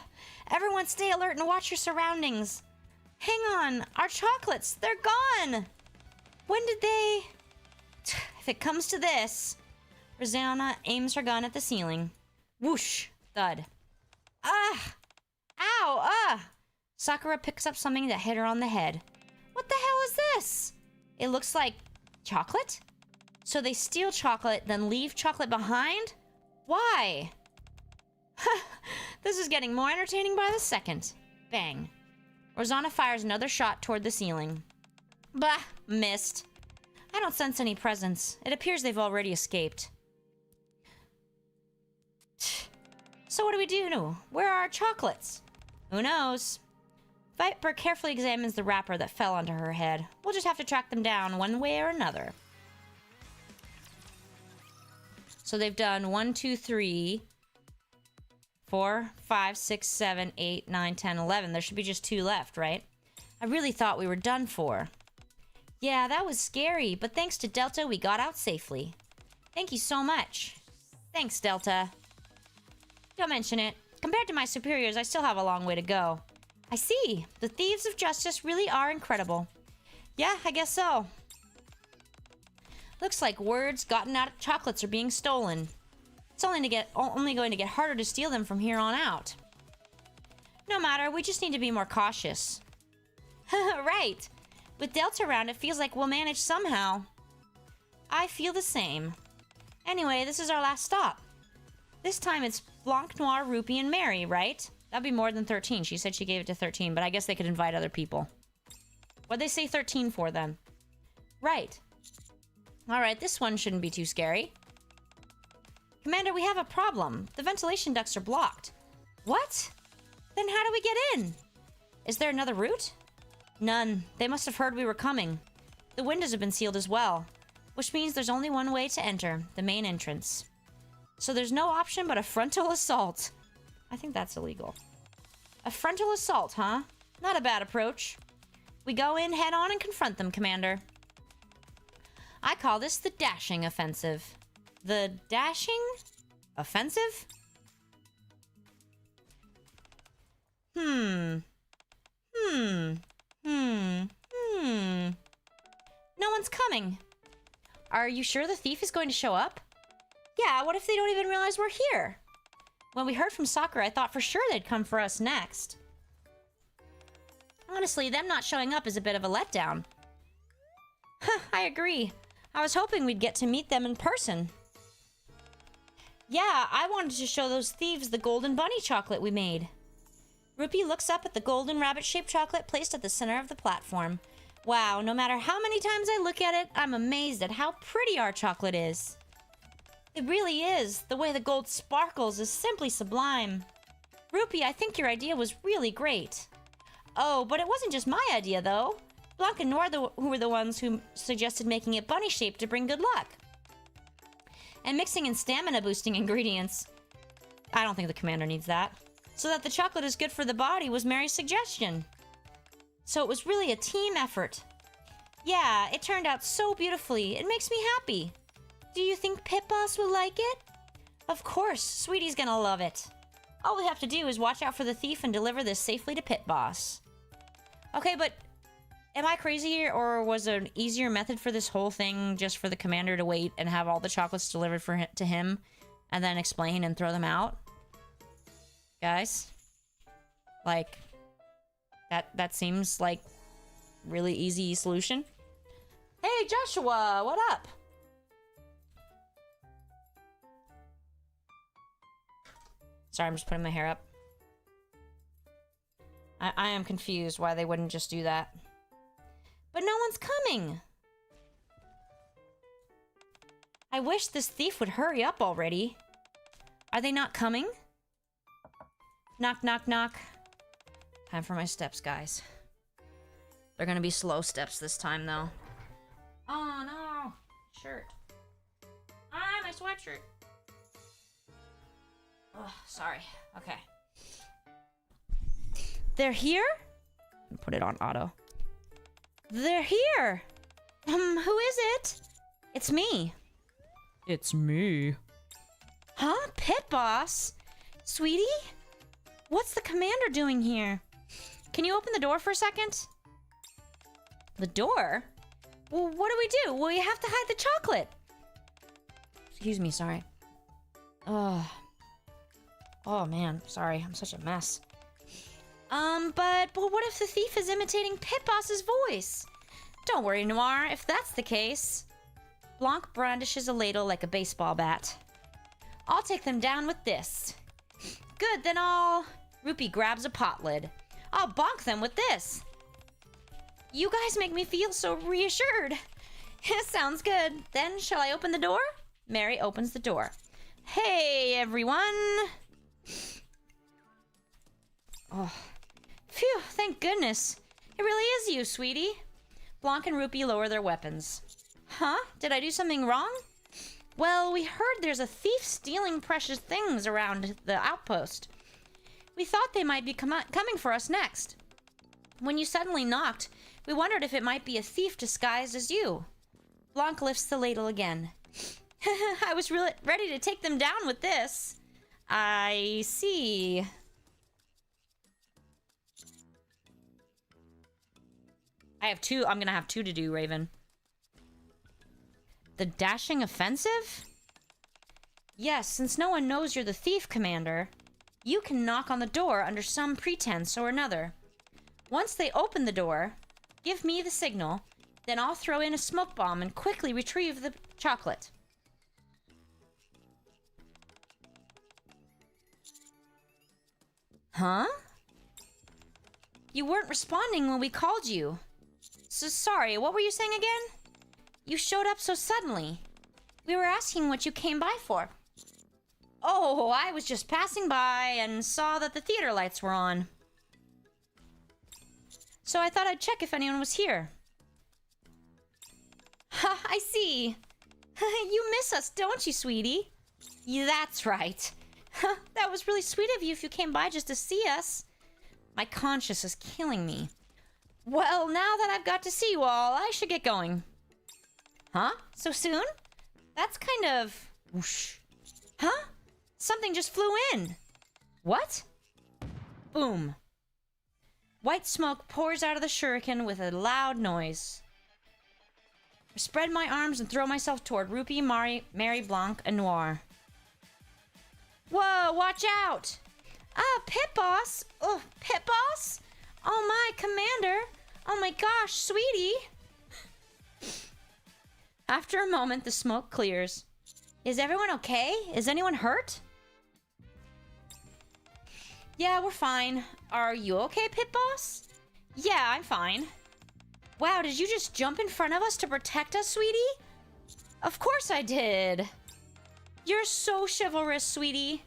Everyone stay alert and watch your surroundings. Hang on, our chocolates, they're gone! When did they... If it comes to this... Rosanna aims her gun at the ceiling. Whoosh! Thud. Ah! Ow! Ah! Sakura picks up something that hit her on the head. What the hell is this? It looks like... chocolate? So they steal chocolate, then leave chocolate behind? Why? This is getting more entertaining by the second. Bang. Rosanna fires another shot toward the ceiling. Bah! Missed. I don't sense any presence. It appears they've already escaped. So what do we do? Where are our chocolates? Who knows? Viper carefully examines the wrapper that fell onto her head. We'll just have to track them down one way or another. So they've done 1, 2, 3, 4, 5, 6, 7, 8, 9, 10, 11. There should be just 2 left, right? I really thought we were done for. Yeah, that was scary, but thanks to Delta, we got out safely. Thank you so much. Thanks, Delta. Don't mention it. Compared to my superiors, I still have a long way to go. I see. The thieves of justice really are incredible. Yeah, I guess so. Looks like words gotten out of chocolates are being stolen. It's only going to get harder to steal them from here on out. No matter, we just need to be more cautious. Right. With Delta around, it feels like we'll manage somehow. I feel the same. Anyway, this is our last stop. This time it's Blanc Noir, Rupee, and Mary, right? That'd be more than 13. She said she gave it to 13, but I guess they could invite other people. What'd they say 13 for then? Right. Alright, this one shouldn't be too scary. Commander, we have a problem. The ventilation ducts are blocked. What? Then how do we get in? Is there another route? None. They must have heard we were coming. The windows have been sealed as well, which means there's only one way to enter, the main entrance. So there's no option but a frontal assault. I think that's illegal. A frontal assault, huh? Not a bad approach. We go in head on and confront them, Commander. I call this the dashing offensive. The dashing offensive? No one's coming. Are you sure the thief is going to show up? Yeah, what if they don't even realize we're here? When we heard from Sakura, I thought for sure they'd come for us next. Honestly, them not showing up is a bit of a letdown. I agree. I was hoping we'd get to meet them in person. Yeah, I wanted to show those thieves the golden bunny chocolate we made. Rupee looks up at the golden rabbit-shaped chocolate placed at the center of the platform. Wow, no matter how many times I look at it, I'm amazed at how pretty our chocolate is. It really is. The way the gold sparkles is simply sublime. Rupee, I think your idea was really great. Oh, but it wasn't just my idea, though. Blanc and Noir who were the ones who suggested making it bunny-shaped to bring good luck. And mixing in stamina-boosting ingredients. I don't think the commander needs that. So that the chocolate is good for the body was Mary's suggestion. So it was really a team effort. Yeah, it turned out so beautifully. It makes me happy. Do you think Pit Boss will like it? Of course, Sweetie's gonna love it. All we have to do is watch out for the thief and deliver this safely to Pit Boss. Okay, but am I crazy, or was there an easier method for this whole thing just for the commander to wait and have all the chocolates delivered to him and then explain and throw them out? Guys? Like, that seems like really easy solution. Hey, Joshua, what up? Sorry, I'm just putting my hair up. I am confused why they wouldn't just do that. But no one's coming! I wish this thief would hurry up already. Are they not coming? Knock, knock, knock. Time for my steps, guys. They're gonna be slow steps this time, though. Oh, no! Shirt. Ah, my sweatshirt! Oh, sorry. Okay. They're here? Put it on auto. They're here! Who is it? It's me. It's me. Huh? Pit Boss? Sweetie? What's the commander doing here? Can you open the door for a second? The door? Well, what do we do? Well, you have to hide the chocolate. Excuse me, sorry. Oh man, sorry, I'm such a mess. But what if the thief is imitating Pit Boss's voice? Don't worry, Noir, if that's the case. Blanc brandishes a ladle like a baseball bat. I'll take them down with this. Good, then Rupee grabs a pot lid. I'll bonk them with this. You guys make me feel so reassured. Sounds good. Then, shall I open the door? Mary opens the door. Hey, everyone. Oh, phew, thank goodness. It really is you, sweetie. Blanc and Rupee lower their weapons. Huh? Did I do something wrong? Well, we heard there's a thief stealing precious things around the outpost. We thought they might be coming for us next. When you suddenly knocked, we wondered if it might be a thief disguised as you. Blanc lifts the ladle again. I was really ready to take them down with this. I see. I'm gonna have two to do, Raven. The dashing offensive? Yes, since no one knows you're the thief, Commander, you can knock on the door under some pretense or another. Once they open the door, give me the signal, then I'll throw in a smoke bomb and quickly retrieve the chocolate. Huh? You weren't responding when we called you. So sorry, what were you saying again? You showed up so suddenly. We were asking what you came by for. Oh, I was just passing by and saw that the theater lights were on. So I thought I'd check if anyone was here. Ha, I see. You miss us, don't you, sweetie? Yeah, that's right. That was really sweet of you if you came by just to see us. My conscience is killing me. Well, now that I've got to see you all, I should get going. Huh? So soon? That's kind of... whoosh. Huh? Something just flew in. What? Boom. White smoke pours out of the shuriken with a loud noise. I spread my arms and throw myself toward Rupee, Mary, Blanc, and Noir. Whoa, watch out! Ah, Pit Boss! Oh, Pit Boss? Oh my, Commander! Oh my gosh, sweetie! After a moment, the smoke clears. Is everyone okay? Is anyone hurt? Yeah, we're fine. Are you okay, Pit Boss? Yeah, I'm fine. Wow, did you just jump in front of us to protect us, sweetie? Of course I did. You're so chivalrous, sweetie.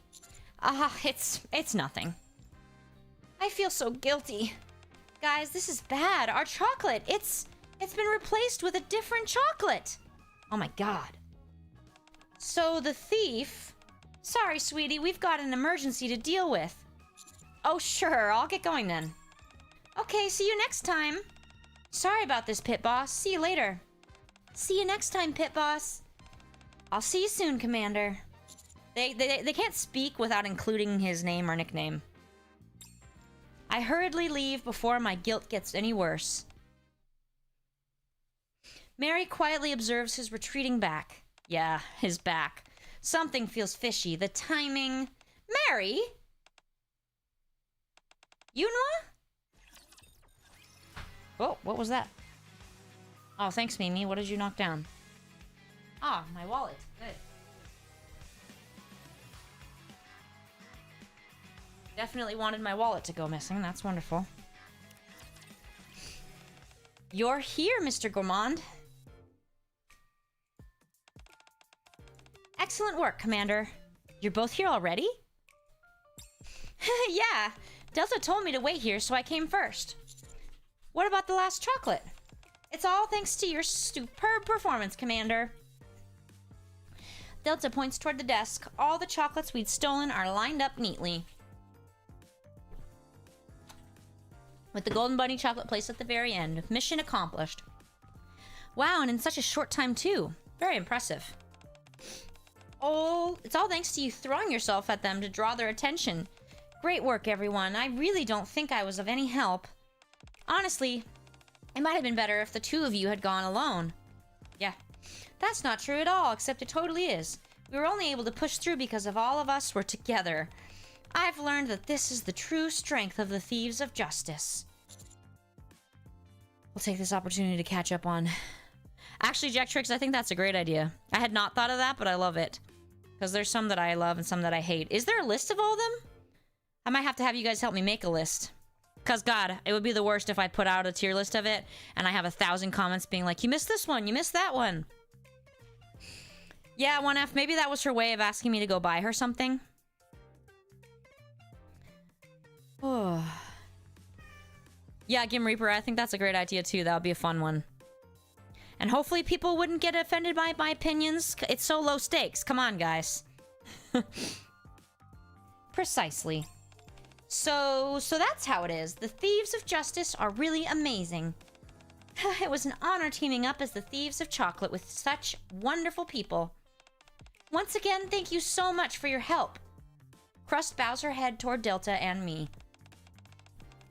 It's nothing. I feel so guilty. Guys, this is bad. Our chocolate, it's been replaced with a different chocolate. Oh my god. So the thief... Sorry, sweetie, we've got an emergency to deal with. Oh, sure, I'll get going then. Okay, see you next time. Sorry about this, Pit Boss. See you later. See you next time, Pit Boss. I'll see you soon, Commander. They can't speak without including his name or nickname. I hurriedly leave before my guilt gets any worse. Mary quietly observes his retreating back. Yeah, his back. Something feels fishy. The timing... Mary? Yunwa? Oh, what was that? Oh, thanks, Mimi. What did you knock down? Ah, my wallet. Good. Definitely wanted my wallet to go missing. That's wonderful. You're here, Mr. Gourmand. Excellent work, Commander. You're both here already? Yeah. Delta told me to wait here, so I came first. What about the last chocolate? It's all thanks to your superb performance, Commander. Delta points toward the desk. All the chocolates we'd stolen are lined up neatly, with the Golden Bunny chocolate placed at the very end. Mission accomplished. Wow, and in such a short time, too. Very impressive. Oh, it's all thanks to you throwing yourself at them to draw their attention. Great work, everyone. I really don't think I was of any help. Honestly, it might have been better if the two of you had gone alone. Yeah, that's not true at all, except it totally is. We were only able to push through because of all of us were together. I've learned that this is the true strength of the Thieves of Justice. We'll take this opportunity to catch up on... Actually, Jack Tricks, I think that's a great idea. I had not thought of that, but I love it. Because there's some that I love and some that I hate. Is there a list of all of them? I might have to have you guys help me make a list. Because, God, it would be the worst if I put out a tier list of it and I have 1,000 comments being like, you missed this one, you missed that one. Yeah, 1F, maybe that was her way of asking me to go buy her something. Oh. Yeah, Gim Reaper, I think that's a great idea too. That would be a fun one. And hopefully people wouldn't get offended by my opinions. It's so low stakes. Come on, guys. Precisely. So that's how it is. The Thieves of Justice are really amazing. It was an honor teaming up as the Thieves of Chocolate with such wonderful people. Once again, thank you so much for your help. Crust bows her head toward Delta and me.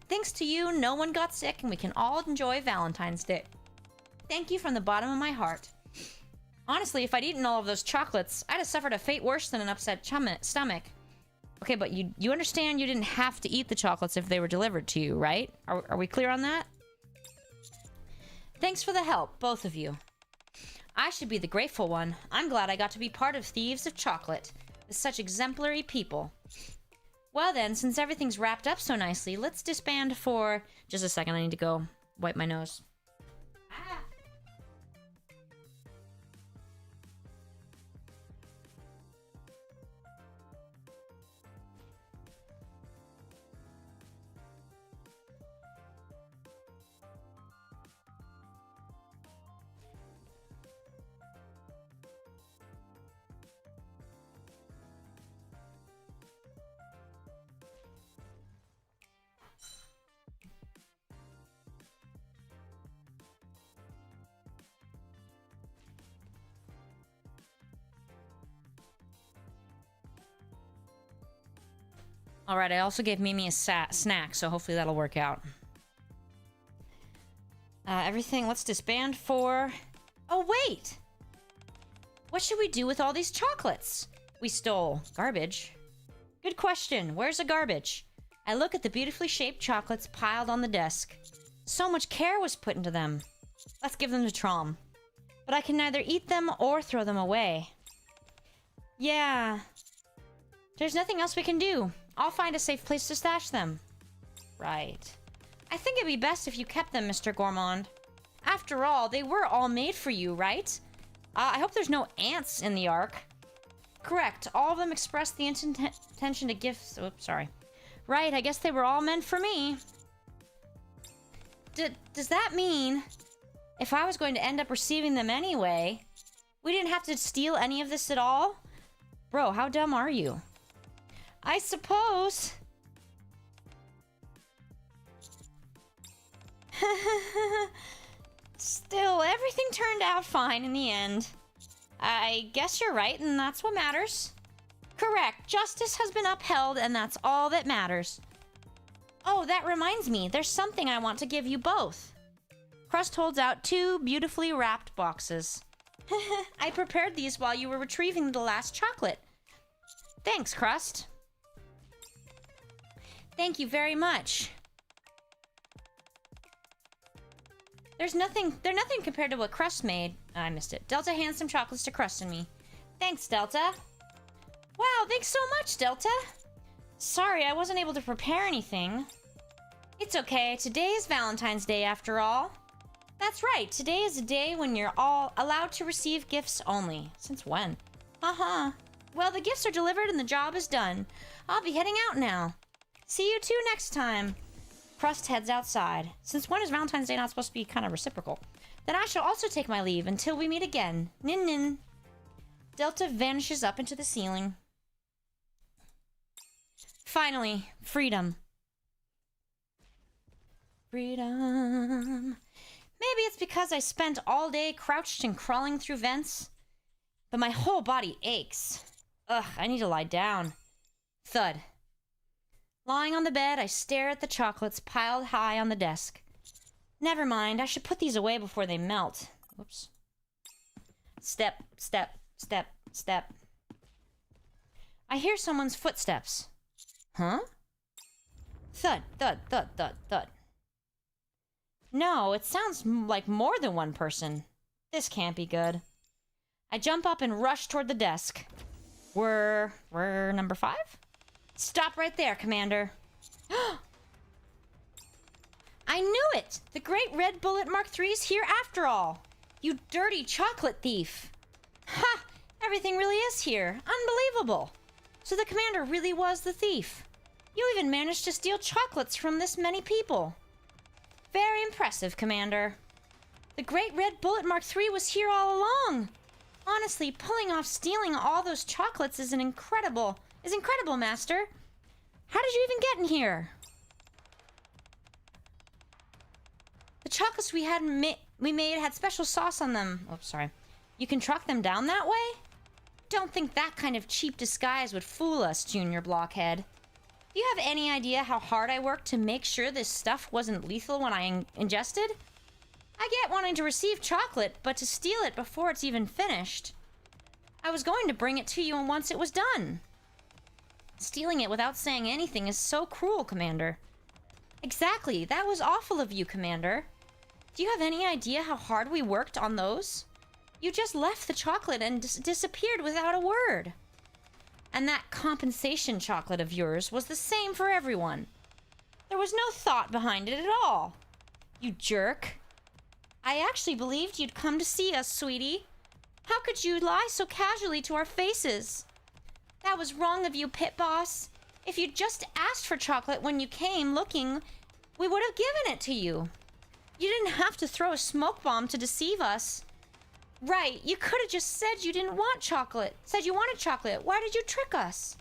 Thanks to you, no one got sick and we can all enjoy Valentine's Day. Thank you from the bottom of my heart. Honestly, if I'd eaten all of those chocolates, I'd have suffered a fate worse than an upset stomach. Okay, but you understand you didn't have to eat the chocolates if they were delivered to you, right? Are we clear on that? Thanks for the help, both of you. I should be the grateful one. I'm glad I got to be part of Thieves of Chocolate with such exemplary people. Well then, since everything's wrapped up so nicely, let's disband for... Just a second, I need to go wipe my nose. Ah. Alright, I also gave Mimi a snack, so hopefully that'll work out. Everything, let's disband for... Oh, wait! What should we do with all these chocolates? We stole. Garbage? Good question. Where's the garbage? I look at the beautifully shaped chocolates piled on the desk. So much care was put into them. Let's give them to Trom. But I can neither eat them or throw them away. Yeah. There's nothing else we can do. I'll find a safe place to stash them. Right. I think it'd be best if you kept them, Mr. Gourmand. After all, they were all made for you, right? I hope there's no ants in the Ark. Correct. All of them expressed the intention to give... Oops, sorry. Right, I guess they were all meant for me. does that mean if I was going to end up receiving them anyway, we didn't have to steal any of this at all? Bro, how dumb are you? I suppose. Still, everything turned out fine in the end. I guess you're right, and that's what matters. Correct. Justice has been upheld, and that's all that matters. Oh, that reminds me. There's something I want to give you both. Crust holds out 2 beautifully wrapped boxes. I prepared these while you were retrieving the last chocolate. Thanks, Crust. Thank you very much. They're nothing compared to what Crust made. I missed it. Delta hands some chocolates to Crust and me. Thanks, Delta. Wow, thanks so much, Delta. Sorry, I wasn't able to prepare anything. It's okay. Today is Valentine's Day, after all. That's right. Today is a day when you're all allowed to receive gifts only. Since when? Uh-huh. Well, the gifts are delivered and the job is done. I'll be heading out now. See you two next time. Crust heads outside. Since when is Valentine's Day not supposed to be kind of reciprocal? Then I shall also take my leave until we meet again. Nin nin. Delta vanishes up into the ceiling. Finally, freedom. Freedom. Maybe it's because I spent all day crouched and crawling through vents, but my whole body aches. Ugh, I need to lie down. Thud. Lying on the bed, I stare at the chocolates piled high on the desk. Never mind, I should put these away before they melt. Whoops. Step, step, step, step. I hear someone's footsteps. Huh? Thud, thud, thud, thud, thud. No, it sounds like more than one person. This can't be good. I jump up and rush toward the desk. We're number 5? Stop right there, Commander. I knew it! The Great Red Bullet Mark III's here after all. You dirty chocolate thief. Ha! Everything really is here. Unbelievable. So the Commander really was the thief. You even managed to steal chocolates from this many people. Very impressive, Commander. The Great Red Bullet Mark III was here all along. Honestly, pulling off stealing all those chocolates is incredible, Master. How did you even get in here? The chocolates we made had special sauce on them. Oh, sorry. You can track them down that way? Don't think that kind of cheap disguise would fool us, Junior Blockhead. Do you have any idea how hard I worked to make sure this stuff wasn't lethal when I ingested? I get wanting to receive chocolate, but to steal it before it's even finished. I was going to bring it to you once it was done. Stealing it without saying anything is so cruel, Commander. Exactly, that was awful of you, Commander. Do you have any idea how hard we worked on those? You just left the chocolate and disappeared without a word. And that compensation chocolate of yours was the same for everyone. There was no thought behind it at all. You jerk. I actually believed you'd come to see us, sweetie. How could you lie so casually to our faces? That was wrong of you, Pit Boss. If you'd just asked for chocolate when you came looking, we would have given it to you. You didn't have to throw a smoke bomb to deceive us. Right, you could have just said you didn't want chocolate. Said you wanted chocolate. Why did you trick us?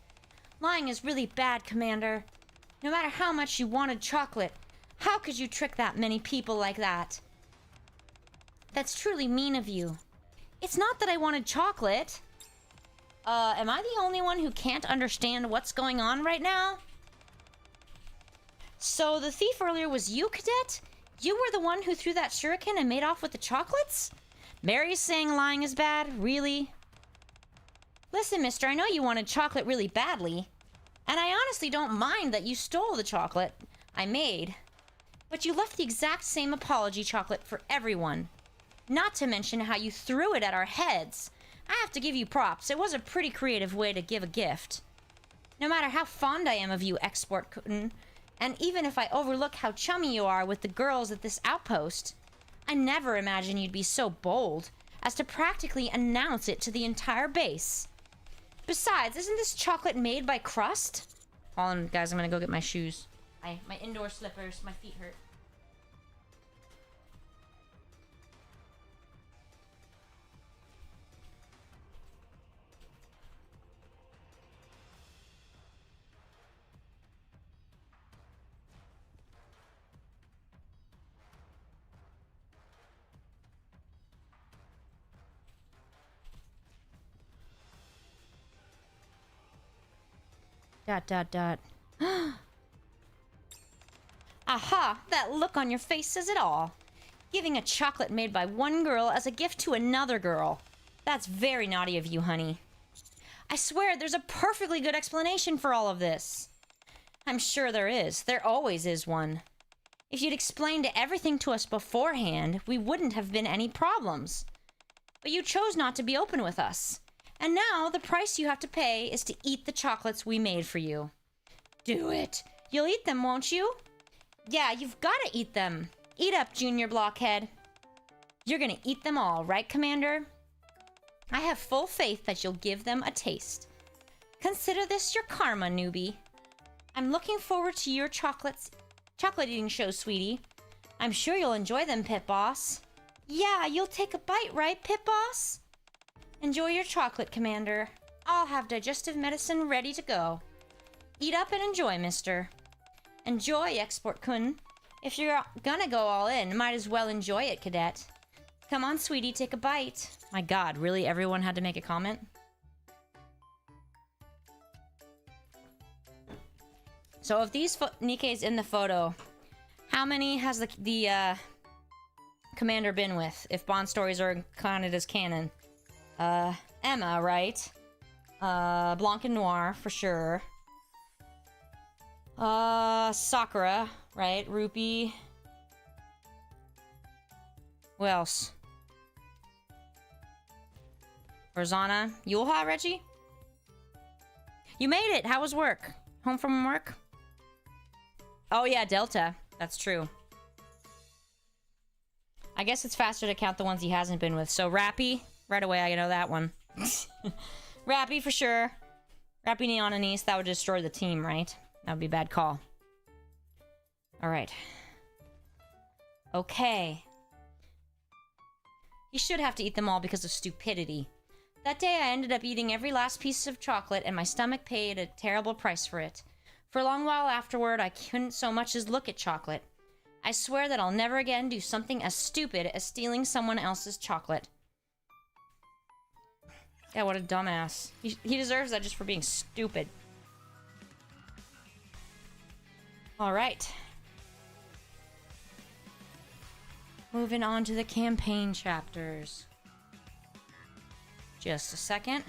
Lying is really bad, Commander. No matter how much you wanted chocolate, how could you trick that many people like that? That's truly mean of you. It's not that I wanted chocolate. Am I the only one who can't understand what's going on right now? So the thief earlier was you, Cadet? You were the one who threw that shuriken and made off with the chocolates? Mary's saying lying is bad? Really? Listen, mister, I know you wanted chocolate really badly. And I honestly don't mind that you stole the chocolate I made. But you left the exact same apology chocolate for everyone. Not to mention how you threw it at our heads. I have to give you props. It was a pretty creative way to give a gift. No matter how fond I am of you, Export Kitten, and even if I overlook how chummy you are with the girls at this outpost, I never imagined you'd be so bold as to practically announce it to the entire base. Besides, isn't this chocolate made by Crust? Hold on, guys, I'm gonna go get my shoes. My indoor slippers. My feet hurt. Dot dot dot. Aha! That look on your face says it all. Giving a chocolate made by one girl as a gift to another girl. That's very naughty of you, honey. I swear there's a perfectly good explanation for all of this. I'm sure there is. There always is one. If you'd explained everything to us beforehand, we wouldn't have been any problems. But you chose not to be open with us. And now the price you have to pay is to eat the chocolates we made for you. Do it. You'll eat them, won't you? Yeah, you've got to eat them. Eat up, Junior Blockhead. You're gonna eat them all, right, Commander? I have full faith that you'll give them a taste. Consider this your karma, newbie. I'm looking forward to your chocolate eating show, sweetie. I'm sure you'll enjoy them, Pit Boss. Yeah, you'll take a bite, right, Pit Boss? Enjoy your chocolate, Commander. I'll have digestive medicine ready to go. Eat up and enjoy, mister. Enjoy, Export Kun. If you're gonna go all in, might as well enjoy it, Cadet. Come on, sweetie, take a bite. My god, really? Everyone had to make a comment? So if these Nikke's in the photo, how many has the commander been with, if Bond stories are counted as canon? Emma, right? Blanc and Noir, for sure. Sakura, right? Rupee. Who else? Rosanna. Yulha, Reggie? You made it! How was work? Home from work? Oh yeah, Delta. That's true. I guess it's faster to count the ones he hasn't been with. So Rappy, right away I know that one. Rappy for sure. Rappy, Neon, and East, that would destroy the team, right? That would be a bad call. Alright. Okay. He should have to eat them all because of stupidity. That day I ended up eating every last piece of chocolate and my stomach paid a terrible price for it. For a long while afterward, I couldn't so much as look at chocolate. I swear that I'll never again do something as stupid as stealing someone else's chocolate. Yeah, what a dumbass. He deserves that just for being stupid. Alright. Moving on to the campaign chapters. Just a second.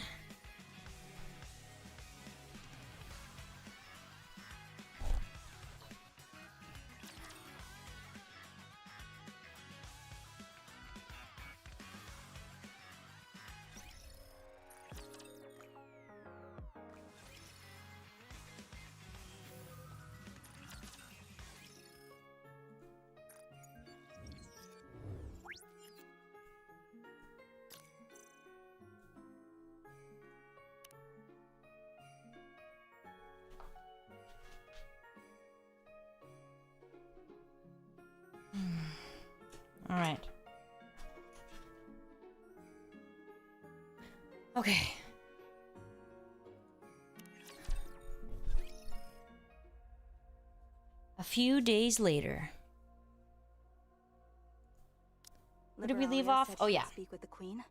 Alright. Okay. A few days later. Where did we leave off? Oh yeah. Speak with the Queen.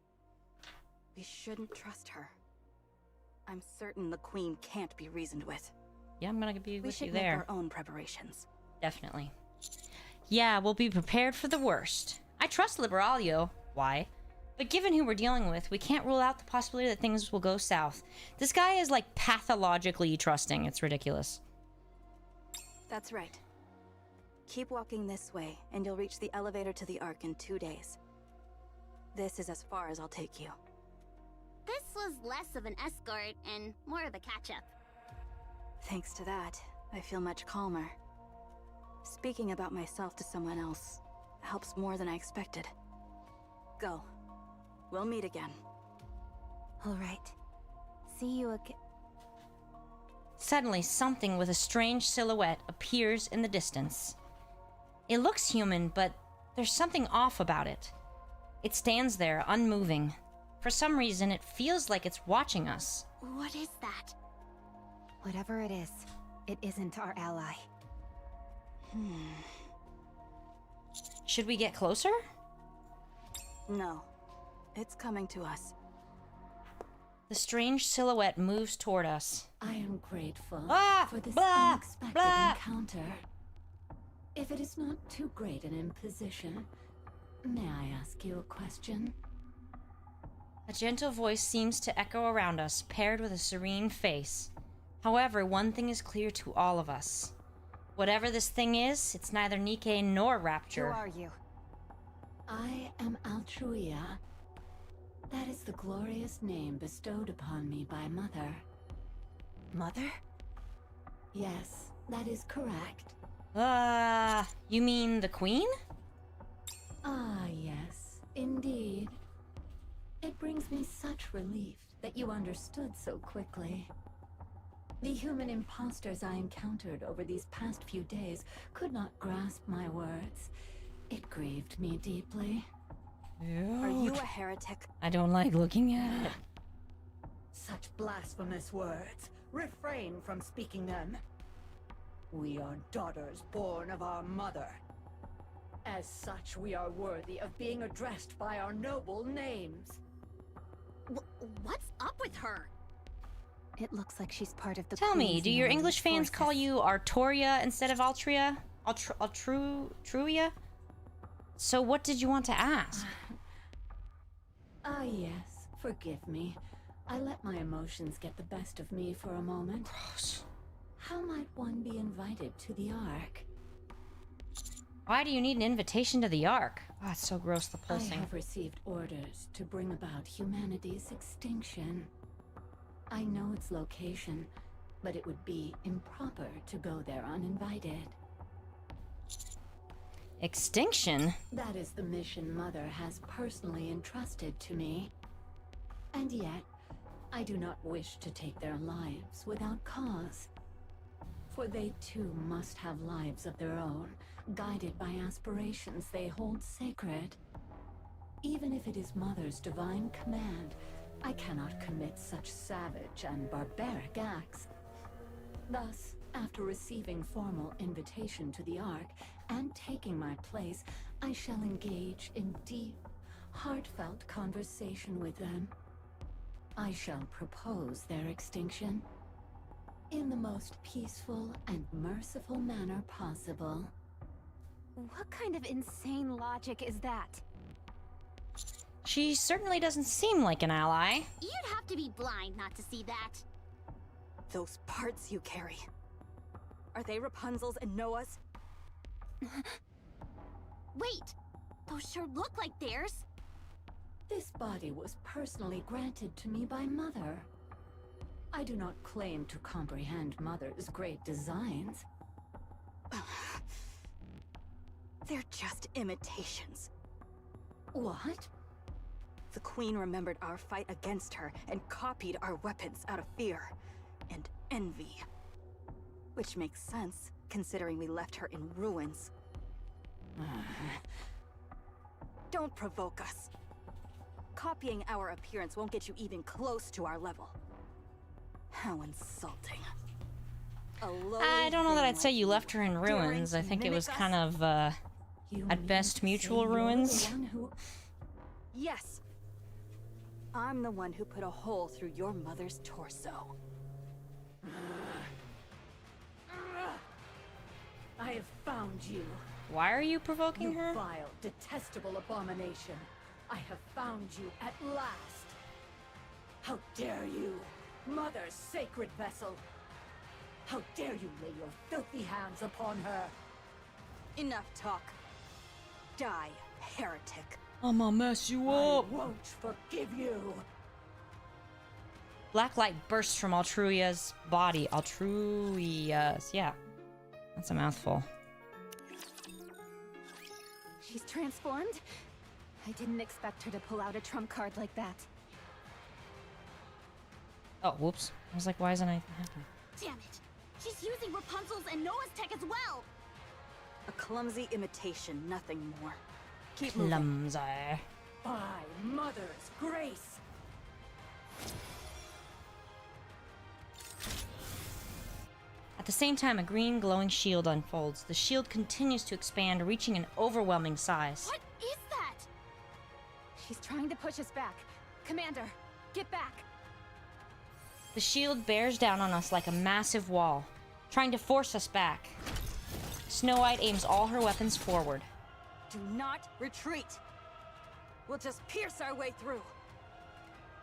We shouldn't trust her. I'm certain the Queen can't be reasoned with. Yeah, I'm gonna be with you there. We should make our own preparations. Definitely. Yeah, we'll be prepared for the worst. I trust Liberaglio. Why? But given who we're dealing with, we can't rule out the possibility that things will go south. This guy is like pathologically trusting. It's ridiculous. That's right. Keep walking this way, and you'll reach the elevator to the Ark in 2 days. This is as far as I'll take you. This was less of an escort and more of a catch-up. Thanks to that, I feel much calmer. Speaking about myself to someone else helps more than I expected. Go. We'll meet again. All right. See you again. Suddenly, something with a strange silhouette appears in the distance. It looks human, but there's something off about it. It stands there, unmoving. For some reason, it feels like it's watching us. What is that? Whatever it is, it isn't our ally. Should we get closer? No. It's coming to us. The strange silhouette moves toward us. I am grateful for this blah, unexpected blah. encounter. If it is not too great an imposition, may I ask you a question? A gentle voice seems to echo around us, paired with a serene face. However, one thing is clear to all of us. Whatever this thing is, it's neither Nikke nor Rapture. Who are you? I am Altruia. That is the glorious name bestowed upon me by Mother. Mother? Yes, that is correct. You mean the Queen? Ah, yes, indeed. It brings me such relief that you understood so quickly. The human imposters I encountered over these past few days could not grasp my words. It grieved me deeply. Are you a heretic? I don't like looking at it. Such blasphemous words. Refrain from speaking them. We are daughters born of our mother. As such, we are worthy of being addressed by our noble names. What's up with her? It looks like she's part of the Tell me, Queen's do your known English fans call forces. you Artoria instead of Altria? Altruia? So what did you want to ask? Ah, yes. Forgive me. I let my emotions get the best of me for a moment. Gross. How might one be invited to the Ark? Why do you need an invitation to the Ark? Oh, it's so gross, the I pulsing. have received orders to bring about humanity's extinction. I know its location, but it would be improper to go there uninvited. Extinction? That is the mission Mother has personally entrusted to me. And yet, I do not wish to take their lives without cause. For they too must have lives of their own, guided by aspirations they hold sacred. Even if it is Mother's divine command, I cannot commit such savage and barbaric acts. Thus, after receiving formal invitation to the Ark and taking my place, I shall engage in deep, heartfelt conversation with them. I shall propose their extinction in the most peaceful and merciful manner possible. What kind of insane logic is that? She certainly doesn't seem like an ally. You'd have to be blind not to see that. Those parts you carry. Are they Rapunzel's and Noah's? Wait, those sure look like theirs. This body was personally granted to me by Mother. I do not claim to comprehend Mother's great designs. They're just imitations. What? The Queen remembered our fight against her and copied our weapons out of fear and envy. Which makes sense, considering we left her in ruins. Don't provoke us. Copying our appearance won't get you even close to our level. How insulting. I don't know that I'd say you left her in ruins. I think it was kind of, You at mean best, to say mutual you're the ruins. one who- Yes. I'm the one who put a hole through your mother's torso. I have found you. Why are you provoking You her? vile, detestable abomination. I have found you at last. How dare you, Mother's sacred vessel. How dare you lay your filthy hands upon her. Enough talk. Die, heretic. I'ma mess you I up. won't forgive you. Black light bursts from Altruia's body. Altruia's, yeah. That's a mouthful. She's transformed? I didn't expect her to pull out a trump card like that. Oh, whoops. I was like, why isn't anything happening? Damn it. She's using Rapunzel's and Noah's tech as well. A clumsy imitation, nothing more. Keep moving. Clumsy. By Mother's grace. At the same time, a green glowing shield unfolds. The shield continues to expand, reaching an overwhelming size. What is that? She's trying to push us back. Commander, get back. The shield bears down on us like a massive wall, trying to force us back. Snow White aims all her weapons forward. Do not retreat. We'll just pierce our way through.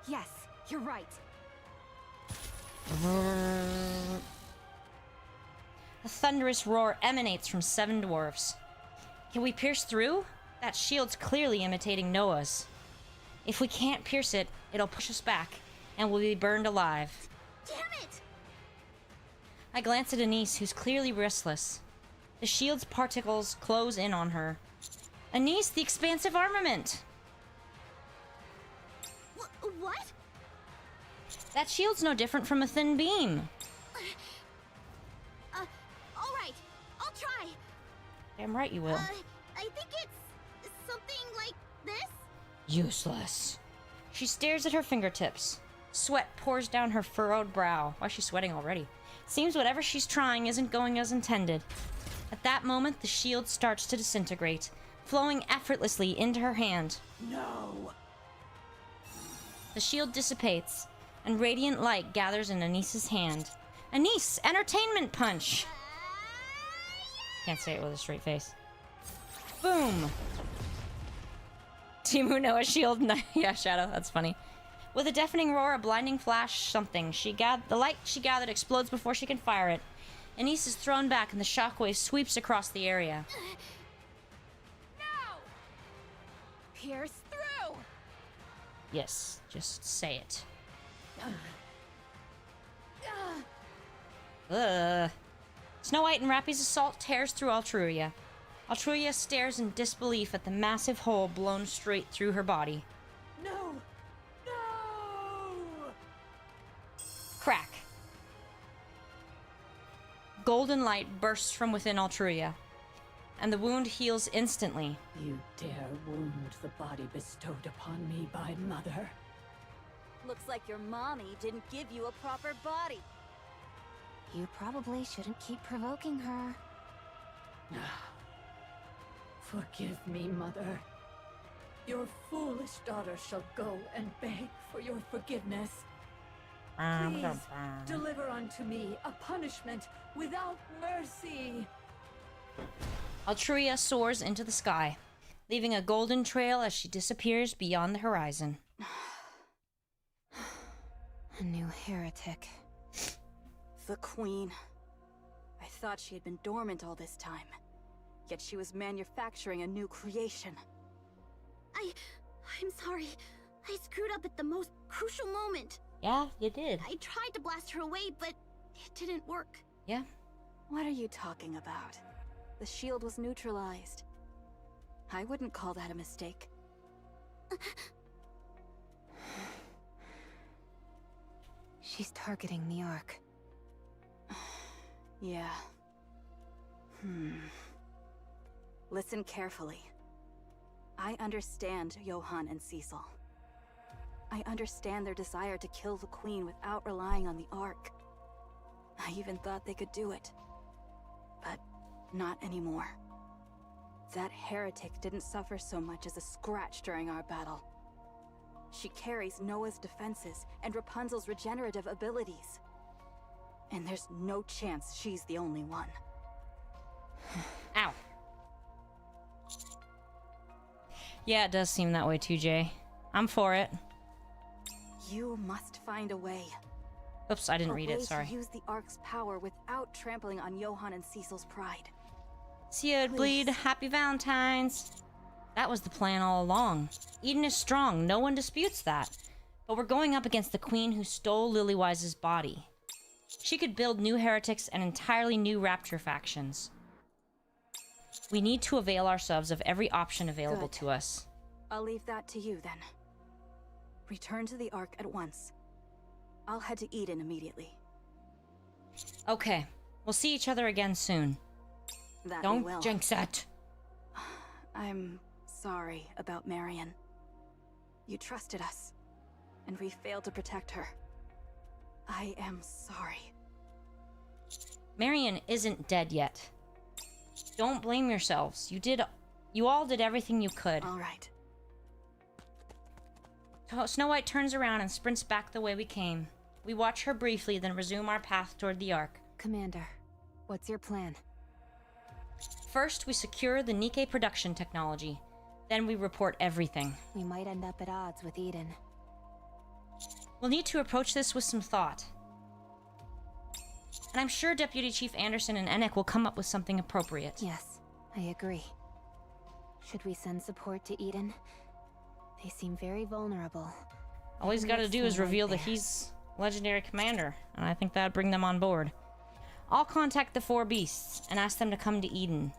Yes, you're right. A thunderous roar emanates from 7 dwarves. Can we pierce through? That shield's clearly imitating Noah's. If we can't pierce it, it'll push us back, and we'll be burned alive. Damn it! I glance at Anise, who's clearly restless. The shield's particles close in on her. Anise, the expansive armament! What? That shield's no different from a thin beam. Alright. I'll try. Damn right you will. I think it's something like this? Useless. She stares at her fingertips. Sweat pours down her furrowed brow. Why is she sweating already? Seems whatever she's trying isn't going as intended. At that moment, the shield starts to disintegrate, flowing effortlessly into her hand. No! The shield dissipates, and radiant light gathers in Anise's hand. Anise, entertainment punch! Can't say it with a straight face. Boom! Team Uno, a shield. Yeah, Shadow, that's funny. With a deafening roar, a blinding flash, something. The light she gathered explodes before she can fire it. Anise is thrown back, and the shockwave sweeps across the area. No! Pierce through! Yes, just say it. Snow White and Rappy's assault tears through Altruia. Altruia stares in disbelief at the massive hole blown straight through her body. No! No! Crack. Golden light bursts from within Altruia, and the wound heals instantly. You dare wound the body bestowed upon me by Mother. Looks like your mommy didn't give you a proper body. You probably shouldn't keep provoking her. Forgive me, Mother. Your foolish daughter shall go and beg for your forgiveness. Please deliver unto me a punishment without mercy. Altruia soars into the sky, leaving a golden trail as she disappears beyond the horizon. A new heretic. The Queen. I thought she had been dormant all this time. Yet she was manufacturing a new creation. I'm sorry. I screwed up at the most crucial moment. Yeah, you did. I tried to blast her away, but it didn't work. Yeah. What are you talking about? The shield was neutralized. I wouldn't call that a mistake. She's targeting the Ark. Yeah. Listen carefully. I understand Johann and Cecil. I understand their desire to kill the Queen without relying on the Ark. I even thought they could do it. But not anymore. That heretic didn't suffer so much as a scratch during our battle. She carries Noah's defenses and Rapunzel's regenerative abilities. And there's no chance she's the only one. Ow. Yeah, it does seem that way too, Jay. I'm for it. You must find a way. Oops, I didn't read it, sorry. To use the Ark's power without trampling on Johann and Cecil's pride. See ya, Bleed. Happy Valentine's. That was the plan all along. Eden is strong, no one disputes that. But we're going up against the Queen who stole Lilywise's body. She could build new heretics and entirely new Rapture factions. We need to avail ourselves of every option available to us. I'll leave that to you, then. Return to the Ark at once. I'll head to Eden immediately. Okay, we'll see each other again soon. That we Don't will. jinx it. I'm sorry about Marion. You trusted us, and we failed to protect her. I am sorry. Marion isn't dead yet. Don't blame yourselves. You all did everything you could. All right. Snow White turns around and sprints back the way we came. We watch her briefly, then resume our path toward the Ark. Commander, what's your plan? First, we secure the Nikke production technology. Then we report everything. We might end up at odds with Eden. We'll need to approach this with some thought. And I'm sure Deputy Chief Anderson and Enoch will come up with something appropriate. Yes, I agree. Should we send support to Eden? They seem very vulnerable. All he's got to do is reveal that he's legendary commander, and I think that'd bring them on board. I'll contact the 4 beasts and ask them to come to Eden.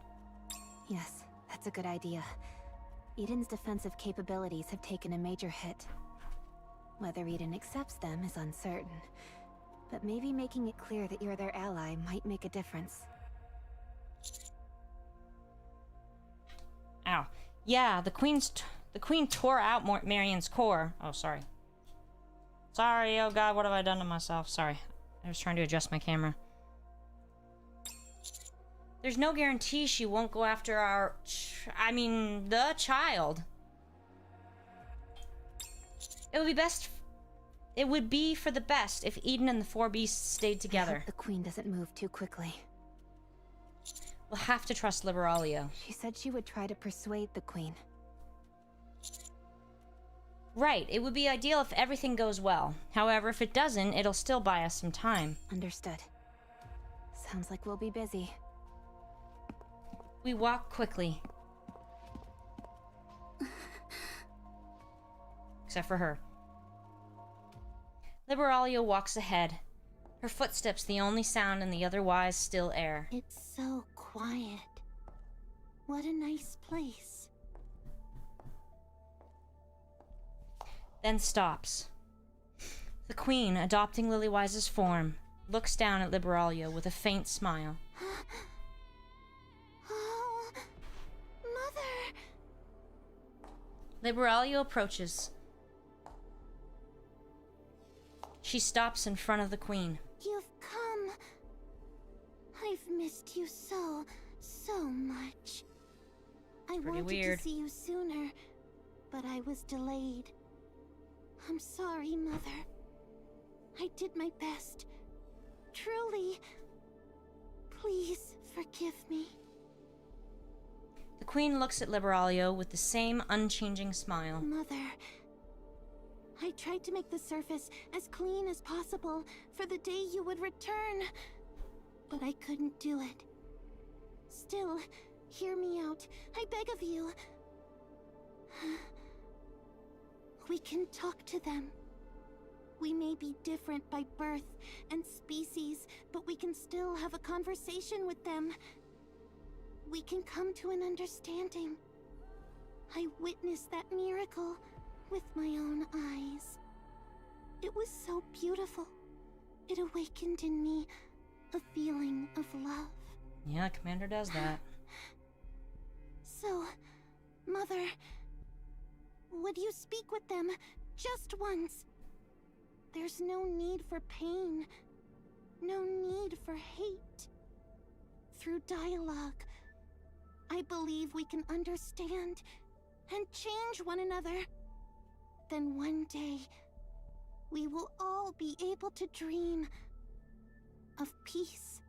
Yes, that's a good idea. Eden's defensive capabilities have taken a major hit. Whether Eden accepts them is uncertain, but maybe making it clear that you're their ally might make a difference. Ow. Yeah, the queen tore out Marion's core. Oh, sorry. Sorry, oh god, what have I done to myself? Sorry. I was trying to adjust my camera. There's no guarantee she won't go after the child. It would be for the best if Eden and the 4 beasts stayed together. I hope the queen doesn't move too quickly. We'll have to trust Liberalia. She said she would try to persuade the queen. Right, it would be ideal if everything goes well. However, if it doesn't, it'll still buy us some time. Understood. Sounds like we'll be busy. We walk quickly. Except for her. Liberalia walks ahead. Her footsteps the only sound in the otherwise still air. It's so quiet. What a nice place. Then stops. The queen, adopting Lilywise's form, looks down at Liberalia with a faint smile. Oh, Mother! Liberalia approaches. She stops in front of the queen. You've come. I've missed you so much. I Pretty wanted weird. to see you sooner, but I was delayed. I'm sorry, Mother. I did my best. Truly. Please forgive me. The queen looks at Liberalia with the same unchanging smile. Mother, I tried to make the surface as clean as possible for the day you would return, but I couldn't do it. Still, hear me out. I beg of you. We can talk to them. We may be different by birth and species, but we can still have a conversation with them. We can come to an understanding. I witnessed that miracle with my own eyes. It was so beautiful. It awakened in me a feeling of love. Yeah, Commander does that. So, Mother, would you speak with them just once? There's no need for pain, no need for hate. Through dialogue, I believe we can understand and change one another. Then one day, we will all be able to dream of peace.